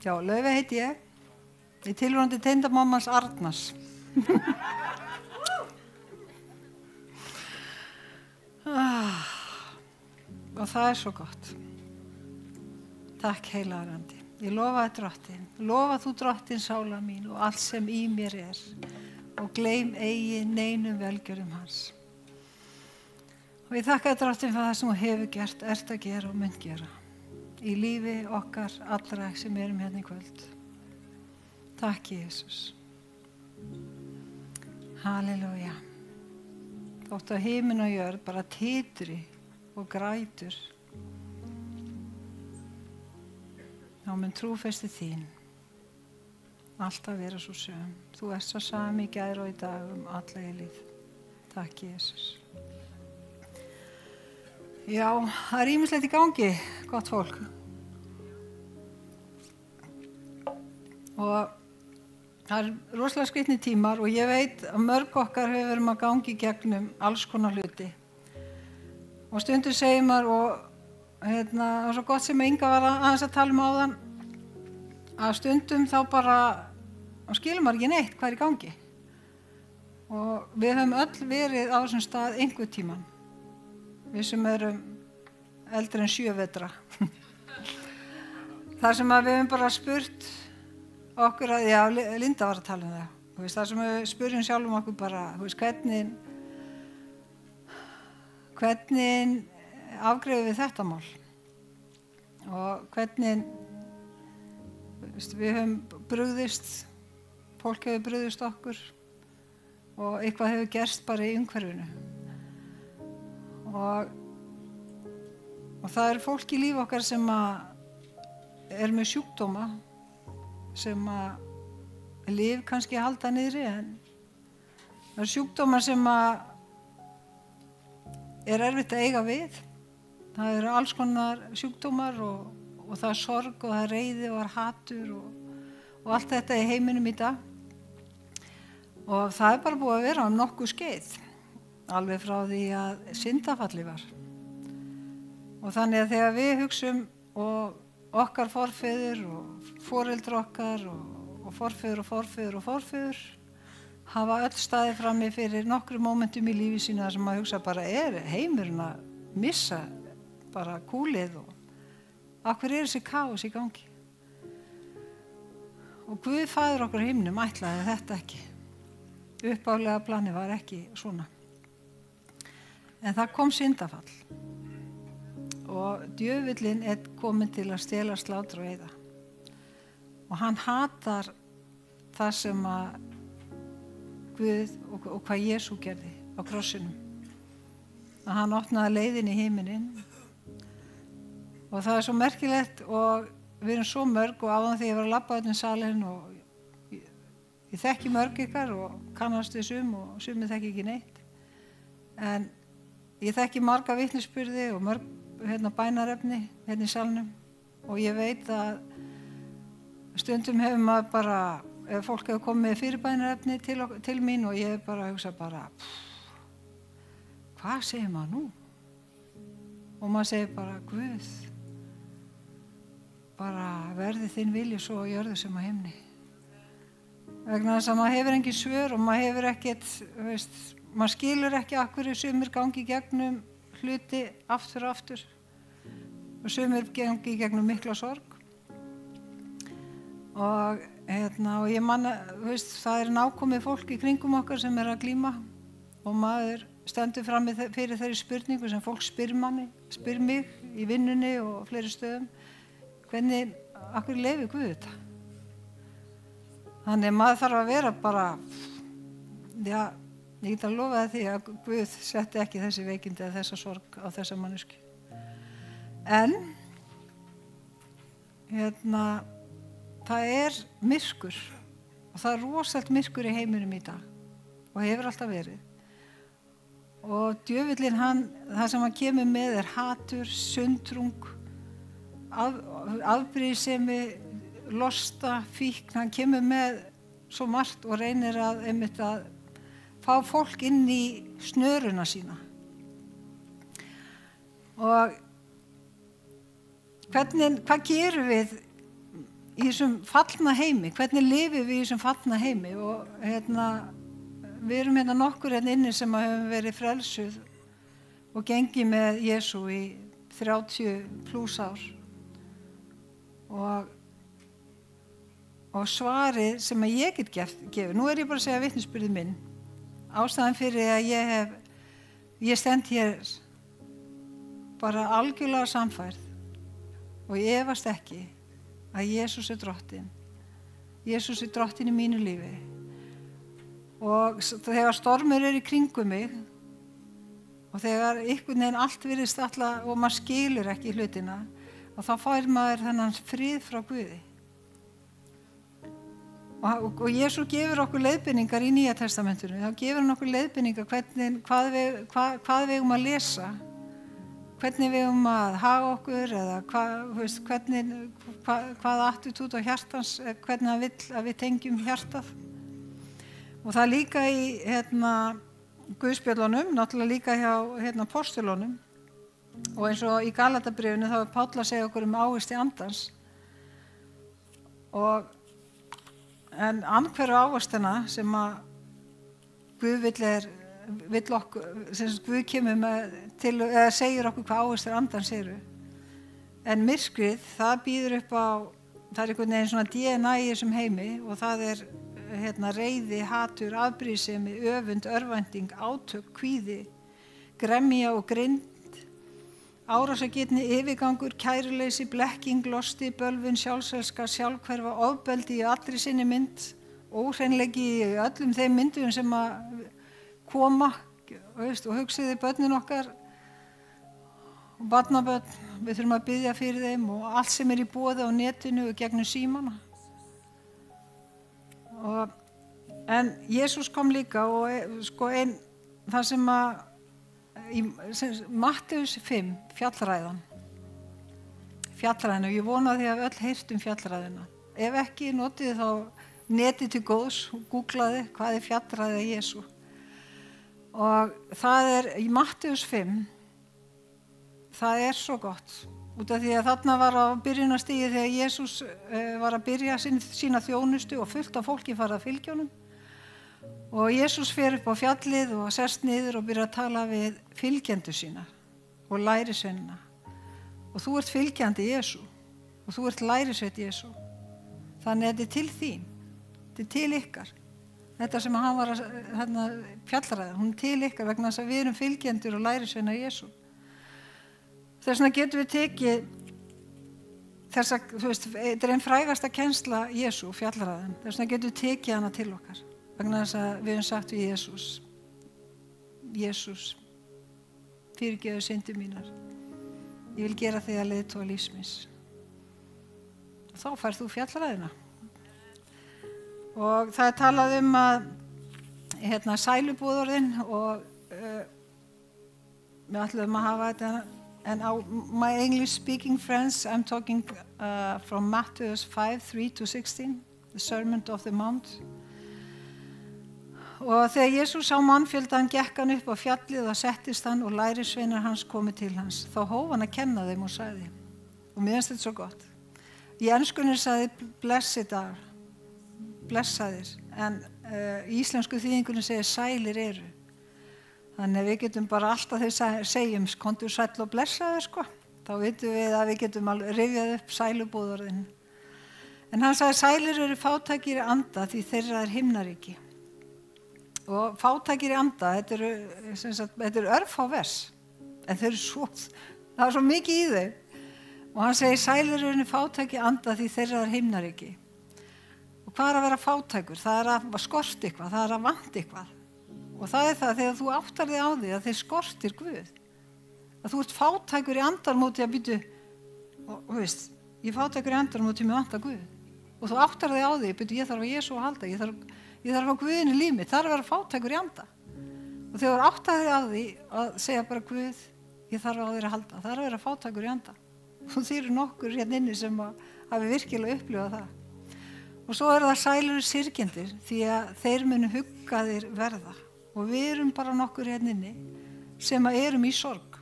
Já, Laufey heiti ég. Ég er tilvonandi tengdamommans Arnars. Og það er svo gott. Takk heilagur andi. Ég lofa þér drottin. Lofa þú drottin sála mín og allt sem í mér er. Og gleym eigi neinum velgjörðum hans. Og ég þakka þér drottin fyrir það sem þú hefur gert, ert að gera og mynd gera. Í lífi okkar allra sem erum hérna í kvöld. Takk, Jesús. Halleluja. Þótt að himinn og jörð bara titri og grætur. Þá mun trúfesti þín alltaf vera svo söm. Þú ert svo sami í gær og í dag alla eilíð. Takk, Jesús. Já, það er ýmislegt í gangi, gott fólk. Og það er rosalega skrýtnir tímar og ég veit að mörg okkar hefur verið að gangi gegnum alls konar hluti. Og stundum segir maður, og það er svo gott sem Inga var aðeins að tala áðan, að stundum þá bara skilur maður ekki neitt hvað er í gangi. Og við höfum öll verið á þessum stað einhvern tíman. Við sem erum eldri en 7 vetra. Þar sem að við höfum bara spurt okkur að, já, Linda var að tala um það. Þar sem við spurjum sjálfum okkur bara, hvernig afgreiðum við þetta mál? Og hvernig við höfum brugðist, fólk hefur brugðist okkur og eitthvað hefur gerst bara í umhverfinu. Og það er fólk í lífi okkar sem er með sjúkdóma, sem að líf kannski halda niðri, en það er sjúkdómar sem er erfitt að eiga við. Það eru alls konar sjúkdómar og það er sorg og það er reiði og það er hatur og allt þetta í heiminum í dag. Og það er bara búið að vera nokkuð skeið, alveg frá því að syndafalli var. Og þannig að þegar við hugsum og okkar forfeður og foreldrar okkar og forfeður hafa öll staðið frammi fyrir nokkrum mómentum í lífi sínu þar sem maður hugsa bara, er heimurinn að missa bara kúlið og af hverju er þessi kaos í gangi? Og Guð faðir okkur í himnum ætlaði þetta ekki. Uppálega planið var ekki svona. En það kom syndafall. Og djöfullinn er komin til að stela, slátra og eyða. Og hann hatar það sem að Guð og hvað Jesú gerði á krossinum. Að hann opnaði leiðin í himininn. Og það er svo merkilegt og við erum svo mörg og áðan þegar ég var að labba öllum salinn og ég þekki mörg ykkar og kannast við sum og sumir þekki ekki neitt. En ég þekki marga vitnisburði og mörg bænarefni í salnum og ég veit að stundum hefur maður bara, ef fólk hefur komið með fyrirbænarefni til mín og ég bara hugsa bara, hvað segir maður nú? Og maður segir bara, Guð, bara verði þinn vilji svo á jörðu sem á himni. Vegna þess að maður hefur engin svör og maður hefur ekkert, maður skilur ekki af hverju sumir gangi gegnum hluti aftur og aftur og sumir gangi gegnum mikla sorg og ég manna, það nákomið fólk í kringum okkar sem að glíma og maður stendur frammi fyrir þeirri spurningu sem fólk spyr mig í vinnunni og fleiri stöðum, hvernig, akkur leyfi Guð þetta? Þannig maður þarf að vera bara, ég get að lofa því að Guð setti ekki þessi veikindi eða þessa sorg á þessa manneskju. En, það myrkur og það rosalega myrkur í heiminum í dag og hefur alltaf verið. Og djöfullinn það sem hann kemur með hatur, sundrung, afbrýðisemi, losta, fíkn, hann kemur með svo margt og reynir að fá fólk inn í snöruna sína. Og hvað gerum við í þessum fallna heimi? Hvernig lifum við í þessum fallna heimi? Og við erum nokkur inni sem hefum verið frelsuð og gengið með Jesú í 30+ ár. Og svarið sem ég get gefið, nú ég bara að segja vitnisburðið minn, ástæðan fyrir að ég stend hér bara algjörlega sannfærð og ég efast ekki að Jesús drottinn. Jesús drottinn í mínu lífi. Og þegar stormur í kringum mig og þegar einhvern veginn allt virðist og maður skilur ekki hlutina og þá fær maður þennan frið frá Guði. Og Jesú gefur okkur leiðbeiningar í Nýja testamentinu. Þá gefur hann okkur leiðbeiningar hvað við eigum að lesa, hvernig við eigum að haga okkur eða hvað attitút á hjartans, hvernig hann vill að við tengjum hjartað. Og það líka í Guðspjöllunum, náttúrulega líka hjá postulunum og eins og í Galatabréfinu þá Páll að segja okkur ávexti andans. En andhverfu ávextina sem að Guð vill okkur, sem Guð kemur til eða segir okkur hvað ávextir andans eru. En myrkrið, það býður upp á, það einhvern veginn svona DNA í þessum heimi og það reiði, hatur, afbrýðisemi, öfund, örvænting, átök, kvíði, gremja og grind, árásargirni, yfirgangur, kæruleysi, blekking, losti, bölvun, sjálfselska, sjálfhverfa, ofbeldi í allri sinni mynd, óhreinleiki í öllum þeim myndum sem að koma, og hugsiði börnin okkar og barnabörn, við þurfum að biðja fyrir þeim og allt sem í boði á netinu og gegnum símana. En Jesús kom líka og það sem að í Mattheus 5 fjallræðan og ég vona því að öll heyrt fjallræðina. Ef ekki, notið þá netið til góðs og googlaði hvað fjallræða Jesú. Og það í Mattheus 5, það svo gott. Út af því að þarna var á byrjunarstigi þegar Jesús var að byrja sína þjónustu og fullt af fólki farið að fylgja honum. Og Jesús fer upp á fjallið og sest niður og byrja að tala við fylgjendur sína og lærisveinina. Og þú ert fylgjandi Jesú og þú ert lærisveinn Jesú. Þannig að þetta til þín, þetta til ykkar. Þetta sem hann var að fjallræða, hún til ykkar vegna þess að við erum fylgjendur og lærisveina Jesú. Þess vegna getum við tekið þessa, þetta einn frægasta kennsla Jesú, fjallræðan. Þess vegna getum við tekið hana til okkar. Vegna þess að við höfum sagt við Jesús, fyrirgefðu syndir mínar. Ég vil gera þig að leiðtoga lífs míns. Og þá færð þú fjallræðina. Og það talað að sælubúðorðin og við ætlum að hafa þetta. And my English-speaking friends, I'm talking from Matthew 5:3-16, the Sermon of the Mount. Og þegar Jesús sá mannfjöldan gekk hann upp á fjallið og settist hann og lærisveinar hans komu til hans. Þá hóf hann að kenna þeim og sagði, og mér finnst þetta svo gott. Í enskunni sagði blessed are, blessaðir, en í íslensku þýðingunni segir sælir eru. Þannig að við getum bara alltaf þegar segjum komdu sæll og blessaður, þá vitum við að við getum rifjað upp sælubúðorðin. En hann sagði, sælir eru fátækir í anda því þeirra himnaríki. Og fátækir í anda, þetta eru örfá vers, en það er svo mikið í þau. Og hann segir, sælir eru fátækir í anda því þeirra himnaríki. Og hvað er að vera fátækur? Það er að skorta eitthvað, það er að vanta eitthvað. Og það er það þegar þú áttar þig á því að þeir skortir Guð. Að þú ert fátækur í andarmóti að býtu, og veist, ég er fátækur í andarmóti með vanta Guð. Og þú áttar þig á því, býtu, ég þarf að Jesú að halda, ég þarf að fá Guðin í líf mitt, það er að vera fátækur í anda. Og þegar þú áttar þig á því að segja bara Guð, ég þarf á þér að halda, það er að vera fátækur í anda. Og þeir eru nokkur hérna inni sem hafi virkilega upplifað það. Og svo það sælir syrgjendir því að þeir munu hugga þér verða. Og við erum bara nokkur hérna inni sem erum í sorg.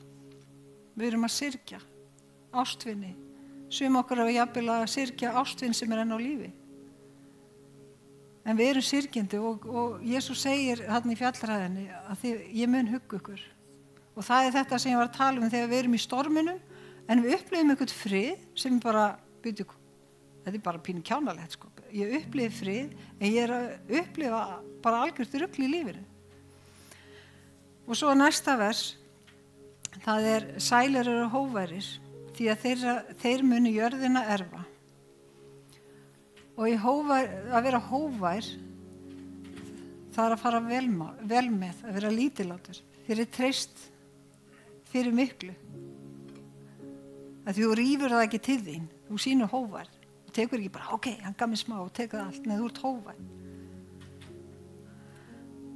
Við erum að syrgja ástvinni. Sum okkur hafa jafnvel að syrgja ástvinn sem enn á lífi. En við erum syrgjandi og Jesús segir þarna í fjallræðinni að ég mun hugga ykkur. Og það er þetta sem ég var að tala um þegar við erum í storminum, en við upplifum eitthvað frið sem bara, þetta er bara pínu kjánalegt sko. Ég upplifi frið, en ég er að upplifa bara algjört rugl í lífinu. Og svo næsta vers, það er sælir eru hóværir, því að þeir munu jörðina erfa. Og að vera hóvær, það er að fara vel með, að vera lítillátur. Þeir eru treyst fyrir miklu. Að þú rífur það ekki til þín, þú sýnur hóvær. Þú tekur ekki bara, ok, hann gaf mér smá og tekur allt, nei, þú ert hóvær.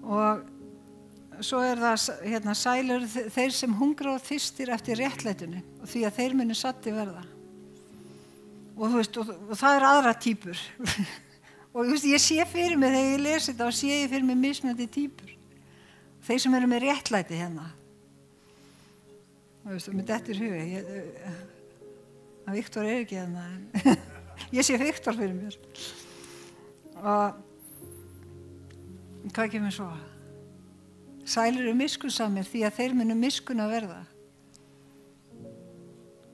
Og svo það, sælir þeir sem hungra og þyrstir eftir réttlætinu og því að þeir munu satti verða. Og þú veist, og það er aðra týpur. Og þú veist, ég sé fyrir mig þegar ég lesi þetta og sé ég fyrir mig mismunandi týpur. Þeir sem eru með réttlæti hérna. Þú veist, og með þetta huga, að Viktor er ekki hérna, en ég sé Viktor fyrir mér. Og hvað kemur svo? Sælir eru miskunnsamir því að þeir munu miskunn að verða.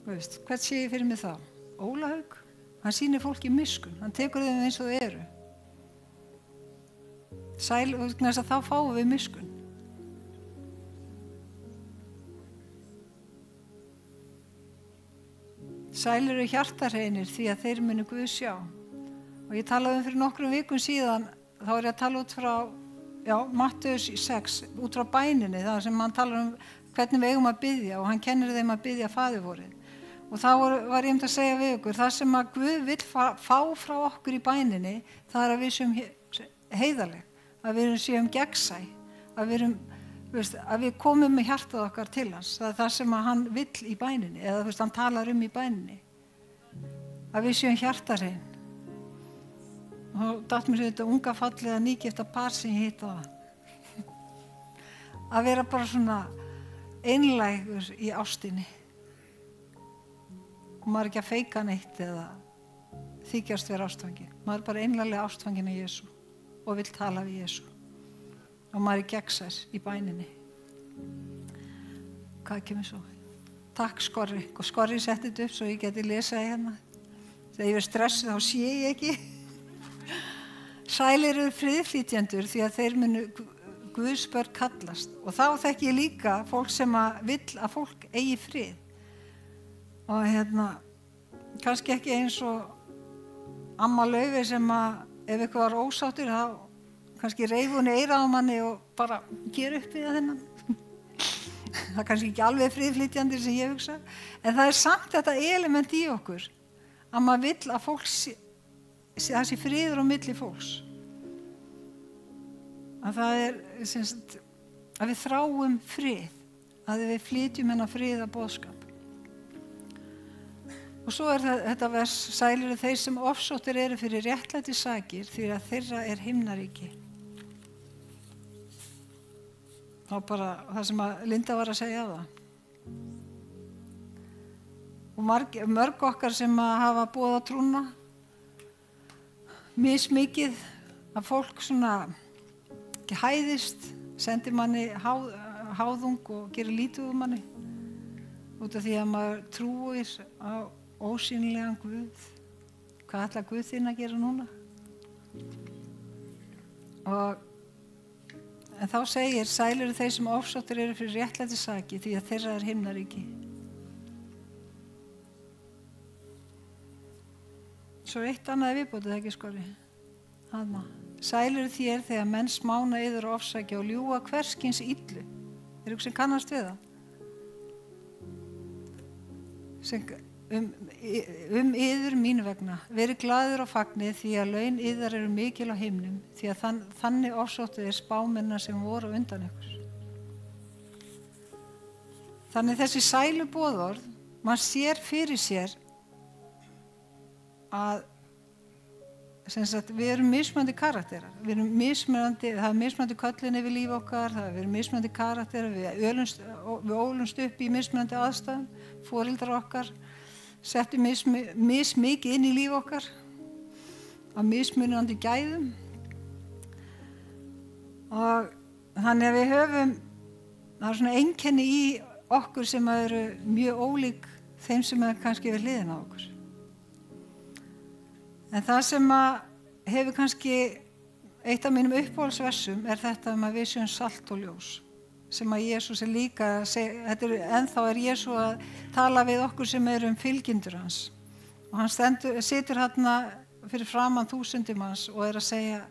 Þú veist, hvert sé ég fyrir mig þá? Ólahaug, hann sýnir fólki miskunn, hann tekur þeim eins og þau eru. Vegna þess að þá fáum við miskunn. Sælir eru hjartarhreinir því að þeir munu Guð sjá. Og ég talaði fyrir nokkrum vikum síðan, þá er ég að tala út frá Mattheus 6, út frá bæninni, það sem hann talar hvernig við eigum að biðja og hann kennir þeim að biðja Faðir vorið. Og þá var ég að segja við ykkur, það sem að Guð vill fá frá okkur í bæninni, það er að við séum heiðarleg, að við séum gegnsæ, að við komum með hjartað okkar til hans. Það er það sem að hann vill í bæninni, eða hann talar í bæninni. Að við séum hjartarhrein. Og datt mér þetta unga fallega nýgifta par sem ég hitt á það. Að vera bara svona einlægur í ástinni. Og maður er ekki að feika neitt eða þykjast vera ástfangin. Maður er bara einlæglega ástfangin af Jesú og vill tala við Jesú. Og maður er gegnsær í bæninni. Hvað kemur svo? Takk Skorri. Og Skorri setti þetta upp svo ég geti lesað hérna. Þegar ég er stressuð þá sé ég ekki. Sælir eru friðflytjendur því að þeir munu Guðsbörn kallast. Og þá þekki ég líka fólk sem vill að fólk eigi frið. Og kannski ekki eins og amma Laufey sem ef eitthvað var ósáttur þá kannski reif hún eyrað á manni og bara gera upp við þennan. Það er kannski ekki alveg friðflytjandir sem ég hugsa. En það er samt þetta element í okkur að maður vill að fólk það sé friður á milli fólks. Að það er að við þráum frið, að við flytjum hennar friða boðskap. Og svo er þetta vers, sælir eru þeir sem ofsóttir eru fyrir réttlæti sakir því að þeirra er himnaríki. Það bara það sem Linda var að segja á það. Og mörg okkar sem hafa boðað trúna, mismikið að fólk svona ekki hæðist, sendir manni háðung og gerir lítið manni út af því að maður trúir á ósýnilegan Guð Hvað ætlar Guð þín að gera núna? En þá segir, sælir eru þeir sem ofsóttir eru fyrir réttlæti saki, því að þeirra himnaríki. Svo eitt annað viðbótið ekki skori. Hanna. Sælir eru þér þegar menn smána yður og ofsækja og ljúga hverskins illu. Ykkur sem kannast við það? Yður mín vegna. Verið glaður og fagnið því að laun yðar eru mikil á himnum, því að þannig ofsóttu spámennina sem voru undan ykkur. Þannig þessi sælu boðorð, maður sér fyrir sér að við erum mismunandi karakterar, það er mismunandi köllin yfir líf okkar, það er mismunandi karakterar, við ólumst upp í mismunandi aðstæðum, foreldrar okkar settu mismikið inn í líf okkar á mismunandi gæðum og þannig að við höfum, það er svona einkenni í okkur sem eru mjög ólík þeim sem er kannski við hliðina á okkur. En það sem hefur kannski eitt af mínum uppáhaldsversum er þetta að við séum salt og ljós sem að Jesús er líka ennþá er Jesús að tala við okkur sem erum fylgjendur hans og hann situr hérna fyrir framan þúsundum hans og er að segja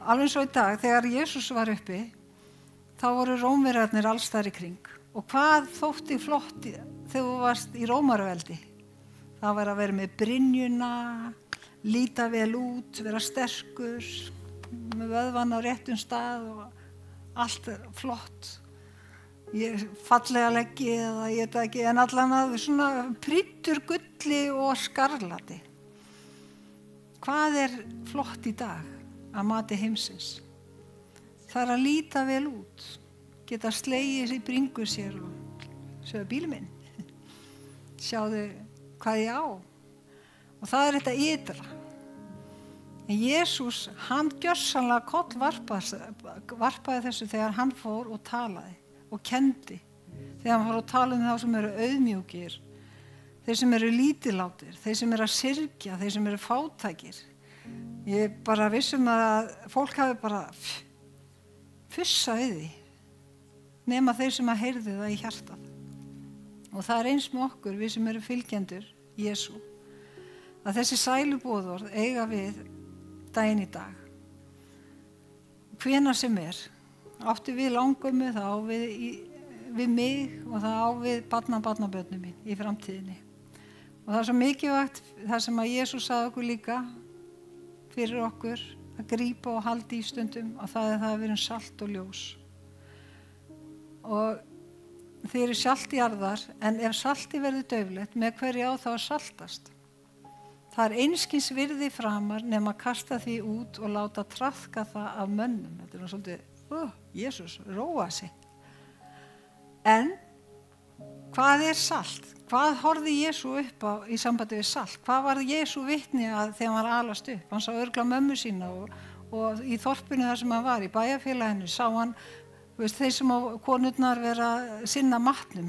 alveg svo í dag þegar Jesús var uppi þá voru Rómverjarnir alls þar í kring og hvað þótti flott þegar þú varst í Rómaraveldi? Það var að vera með brynjuna, líta vel út, vera sterkur, með vöðvan á réttum stað og allt flott. Fallega leggi eða ég veit ekki, en allan að svona prýddur gulli og skarlati. Hvað er flott í dag að mati heimsins? Það er að líta vel út, geta slegið sér í bringu sér og sjöðu bílum minn, sjáðu hvað ég á. Og það er þetta ytra. En Jesús, hann gjörsamlega kollvarpaði þessu þegar hann fór og talaði og kendi. Þegar hann fór að tala þá sem eru auðmjúkir, þeir sem eru lítillátir, þeir sem eru að syrgja, þeir sem eru fátækir. Ég bara vissum að fólk hafi bara fussa við því, nema þeir sem að heyrðu það í hjartað. Og það er eins með okkur, við sem eru fylgjendur Jesú, að þessi sæluboðorð eiga við daginn í dag. Hvenær sem átti við langömmu, það á við mig og það á við barnabörnum mín í framtíðinni. Og það er svo mikilvægt, það sem að Jesús sagði okkur líka fyrir okkur, að grípa og halda í stundum og það er það að við erum salt og ljós. Og þeir eru saltjarðar, en ef salti verður dauflegt, með hverju á þá að saltast? Það er einskis virði framar nema að kasta því út og láta traðka það af mönnum. Þetta er svolítið, Jesús, róa sig. En hvað er salt? Hvað horfði Jesú upp á í sambandi við salt? Hvað var Jesú vitni að þegar hann var alast upp? Hann sá örgla mömmu sína og í þorpinu þar sem hann var, í bæjarfélaginu, sá hann þeir sem á konurnar vera sinna matnum,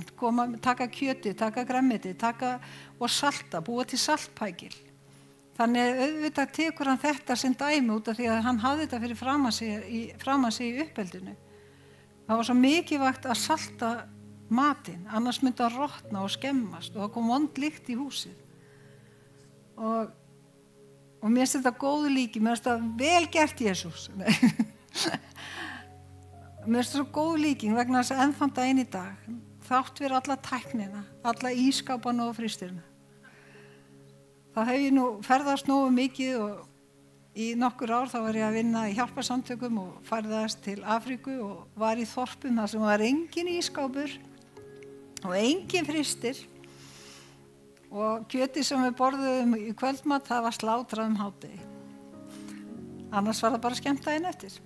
taka kjöti, taka gremmiti, og salta, búa til saltpækil. Þannig auðvitað tekur hann þetta sem dæmi út af því að hann hafði þetta fyrir framan sig í uppeldinu. Það var svo mikilvægt að salta matinn, annars myndi hann rotna og skemmast og það kom vond lykt í húsið. Og mér finnst þetta góðu líki, mér finnst þetta vel gert Jesús. Mér finnst þetta svo góð líking vegna þess að ennþann daginn í dag þátt fyrir alla tæknina, alla ískápana og frystirna. Þá hef ég nú ferðast nógu mikið og í nokkur ár þá var ég að vinna í hjálparsamtökum og ferðast til Afríku og var í þorpum þar sem var engin ískápur og engin frystir og kjötið sem við borðuðum í kvöldmat það var slátrað hádegi. Annars var það bara skemmt daginn eftir.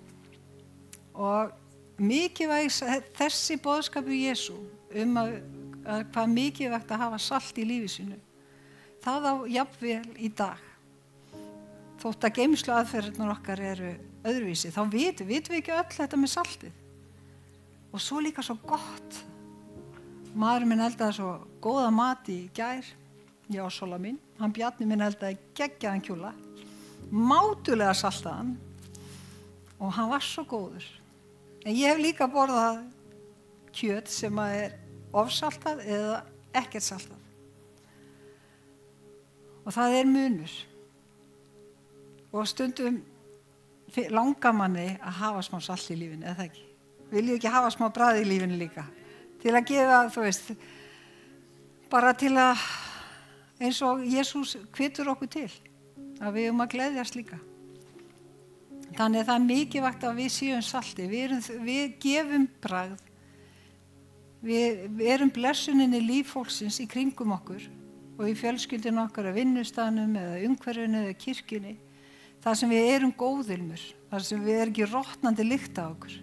Og mikilvægt þessi boðskapur Jesú að hvað mikilvægt að hafa salt í lífi sínu. Það á jafnvel í dag. Þótt að geymslu aðferðirnar okkar eru öðruvísi, þá vitum við ekki öll þetta með saltið. Og svo líka svo gott. Maðurinn minn eldaði svo góða mat í gær Já, Sola mín, hann Bjarni minn eldaði geggjaðan kjúla, mátulega saltaðan og hann var svo góður. En ég hef líka borðað kjöt sem er ofsaltað eða ekkert saltað. Og það er munur. Og stundum langar manni að hafa smá salt í lífinu, eða ekki? Viljum ekki hafa smá bragð í lífinu líka? Til að gefa, þú veist, bara til að, eins og Jesús hvetur okkur til, að við að gleðjast líka. Þannig að það er mikilvægt að við séum salti, við gefum bragð, við erum blessunin í líf fólksins í kringum okkur og í fjölskyldinu okkar, að vinnustaðnum eða umhverfinu eða kirkjunni, þar sem við erum góðilmur, þar sem við erum ekki rotnandi lykt á okkur.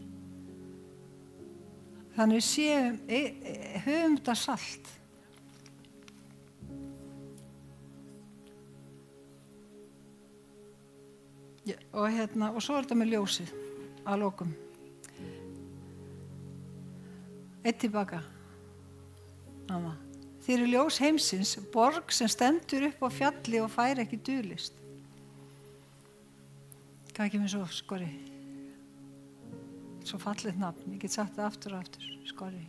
Þannig við séum, höfum þetta salt. Ja, og svo er þetta með ljósið að lokum. Eitt tilbaka. Amma. Þið eru ljós heimsins, borg sem stendur upp á fjalli og fær ekki dulist. Hvað ekki með svo skori? Svo fallið nafn, ég get sagt það aftur og aftur, skori.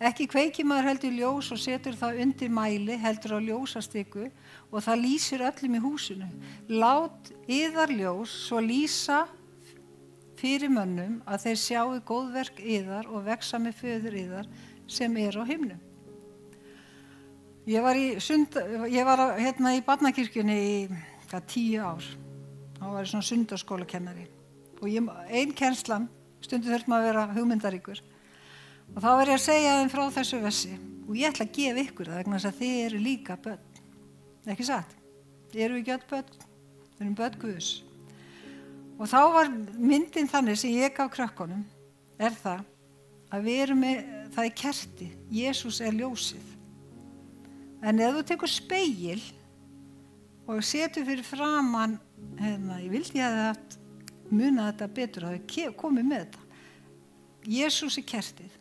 Ekki kveikir maður heldur ljós og setur það undir mæli, heldur á ljósastiku og það lýsir öllum í húsinu. Lát yðar ljós svo lýsa fyrir mönnum að þeir sjáu góðverk yðar og vexa með föður yðar sem er á himnum. Ég var í barnakirkjunni í 10 ár. Þá var ég svona sundarskólakennari. Og ein kennslan, stundum þurfti maður að vera hugmyndaríkur. Og þá var ég að segja þeim frá þessu versi. Og ég ætla að gefa ykkur það vegna þess að þið eru líka börn. Ekki satt? Eru við ekki öll börn? Við erum börn Guðs. Og þá var myndin þannig sem ég gaf krökkunum, er það að við erum með, það er kerti. Jesús er ljósið. En ef þú tekur spegil og setur fyrir framan, ég vildi ég hefði haft munað þetta betur, að þau komið með þetta. Jesús er kertið,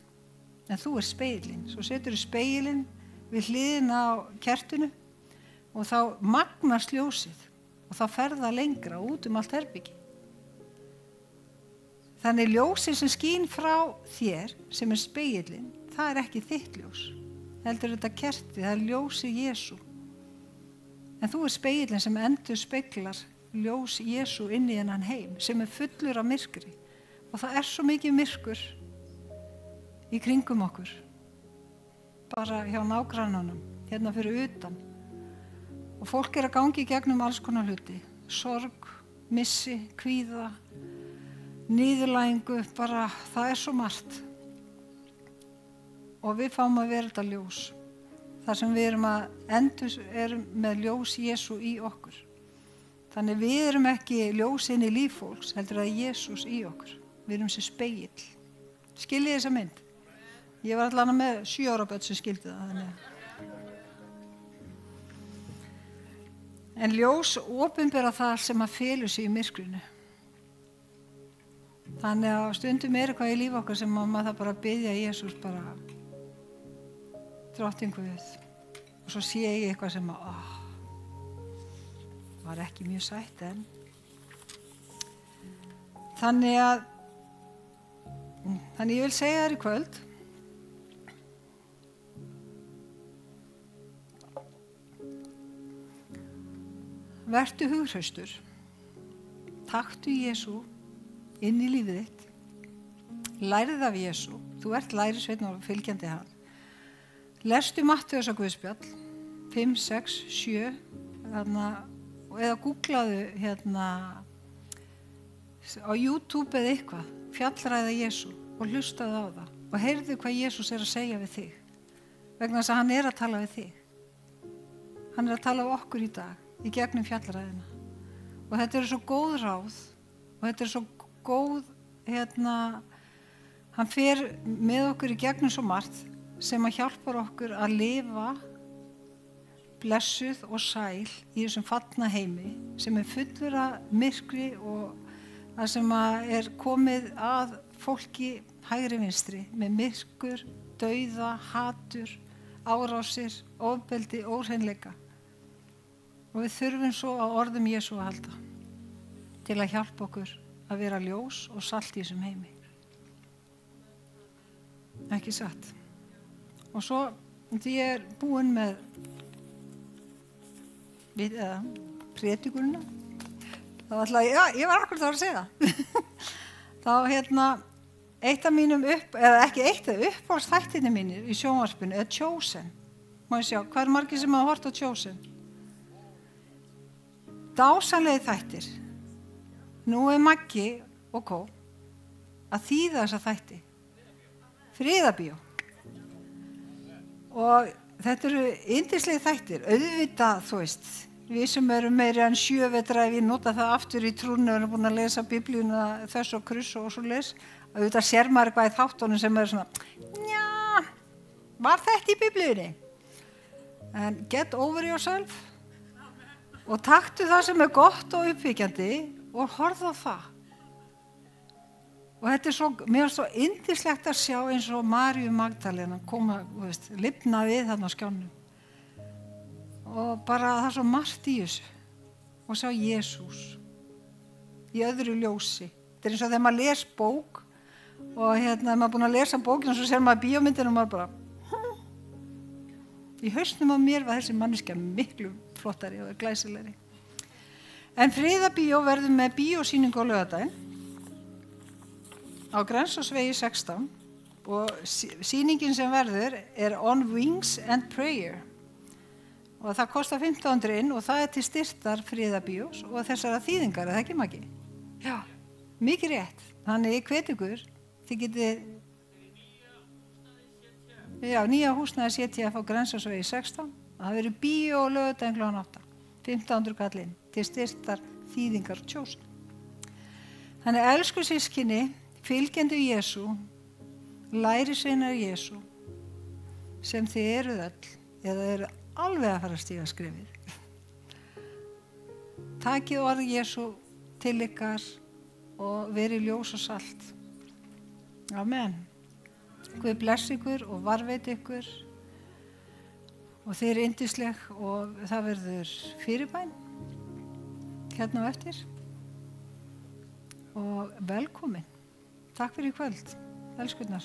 en þú er spegilinn. Svo setur þú spegilinn við hliðina á kertinu og þá magnast ljósið og þá fer það lengra út allt herbyggi. Þannig ljósið sem skín frá þér, sem er spegilinn, það er ekki þitt ljós. Heldur þetta kertið, það er ljósið Jesú. En þú er spegilinn sem endur speglar ljós Jesú inn í þennan heim, sem er fullur af myrkri. Og það er svo mikið myrkur í kringum okkur. Bara hjá nágrannanum, hérna fyrir utan. Og fólk er að gangi í gegnum alls konar hluti. Sorg, missi, kvíða, niðurlægingu, bara það er svo margt. Og við fáum að vera þetta ljós. Þar sem við erum með ljós Jesú í okkur. Þannig við erum ekki ljós inn í líf fólks, heldur að Jesús í okkur. Við erum sem spegill. Skiljið þessa mynd? Ég var allan með 7 ára börn sem skildi það. Þannig. En ljós opinbera það sem að felur sig í myrkrinu. Þannig að stundum er eitthvað í líf okkar sem maður það bara að biðja Jesús bara drottinn Guð. Og svo sé ég eitthvað sem var ekki mjög sætt en. Þannig ég vil segja þér í kvöld vertu hughraustur, taktu Jesú inn í lífið þitt, lærið af Jesú, þú ert lærisveinn og fylgjandi hann. Lestu Mattheusar Guðspjall 5, 6, 7 eða googlaðu á YouTube eða eitthvað, fjallræða Jesú og hlustaðu á það og heyrðu hvað Jesús er að segja við þig vegna þess að hann er að tala við þig. Hann er að tala á okkur í dag í gegnum fjallræðina og þetta eru svo góð ráð og þetta er svo góð hann fer með okkur í gegnum svo margt sem að hjálpar okkur að lifa blessuð og sæl í þessum fallna heimi sem er fullur af myrkri og það sem er komið að fólki hægri vinstri með myrkur, dauða, hatur, árásir, ofbeldi, óhreinleika. Og við þurfum svo á orðum Jesú að halda til að hjálpa okkur að vera ljós og salt í þessum heimi. Ekki satt. Og svo, því ég er búin með prédikunina, þá ætla ég var akkurat að segja þá eitt af mínum ekki eitt af uppáhaldsþættirnir mínir í sjónvarpinu er Chosen. Má ég sjá, hvað margir sem hafa hort á Chosen? Dásamlegir þættir. Nú er Maggi og Kó að þýða þessa þætti. Friðabíó. Og þetta eru yndislegir þættir. Auðvitað, þú veist, við sem erum meiri en 7 vetra, ef ég nota það aftur í trúnni og erum búin að lesa biblíuna þess og kryss og svo les, auðvitað sér maður eitthvað í þáttunum sem er svona, njá, var þetta í biblíunni? En get over yourself og taktu það sem er gott og uppbyggjandi og horfðu á það. Og þetta er svo, mér er svo yndislegt að sjá eins og Maríu Magdalena koma, lifna við þarna á skjánum. Og bara það er svo margt í þessu. Og sjá Jesús í öðru ljósi. Þetta er eins og þegar maður les bók og maður er búin að lesa bókina og svo ser maður bíómyndina og maður bara í hausnum á mér var þessi manneskja miklu flottari og glæsilegri. En Friðabíó verður með bíósýningu á laugardaginn á Grensásvegi 16 og sýningin sem verður er On Wings and Prayer og það kostar 1500 inn og það er til styrktar Friðabíós og þessara þýðingar, er það ekki Maggi? Já, mikið rétt. Þannig ég hvet ykkur, þið getið nýja húsnæði CTF á Grensásvegi 16 og það verður bíó og laugardaginn kl. 8, 1500 kallinn til styrktar þýðingar og Chosen. Þannig elsku systkini, fylgjendur Jesú, lærisveinar Jesú, sem þið eruð öll, eða eru alveg að fara að stíga skrefið. Takið orð Jesú til ykkar og verið ljós og salt. Amen. Guð bless ykkur og varveit ykkur og þið eru yndisleg og það verður fyrirbæn hérna á eftir og velkomin. Takk fyrir í kvöld, elskurnar.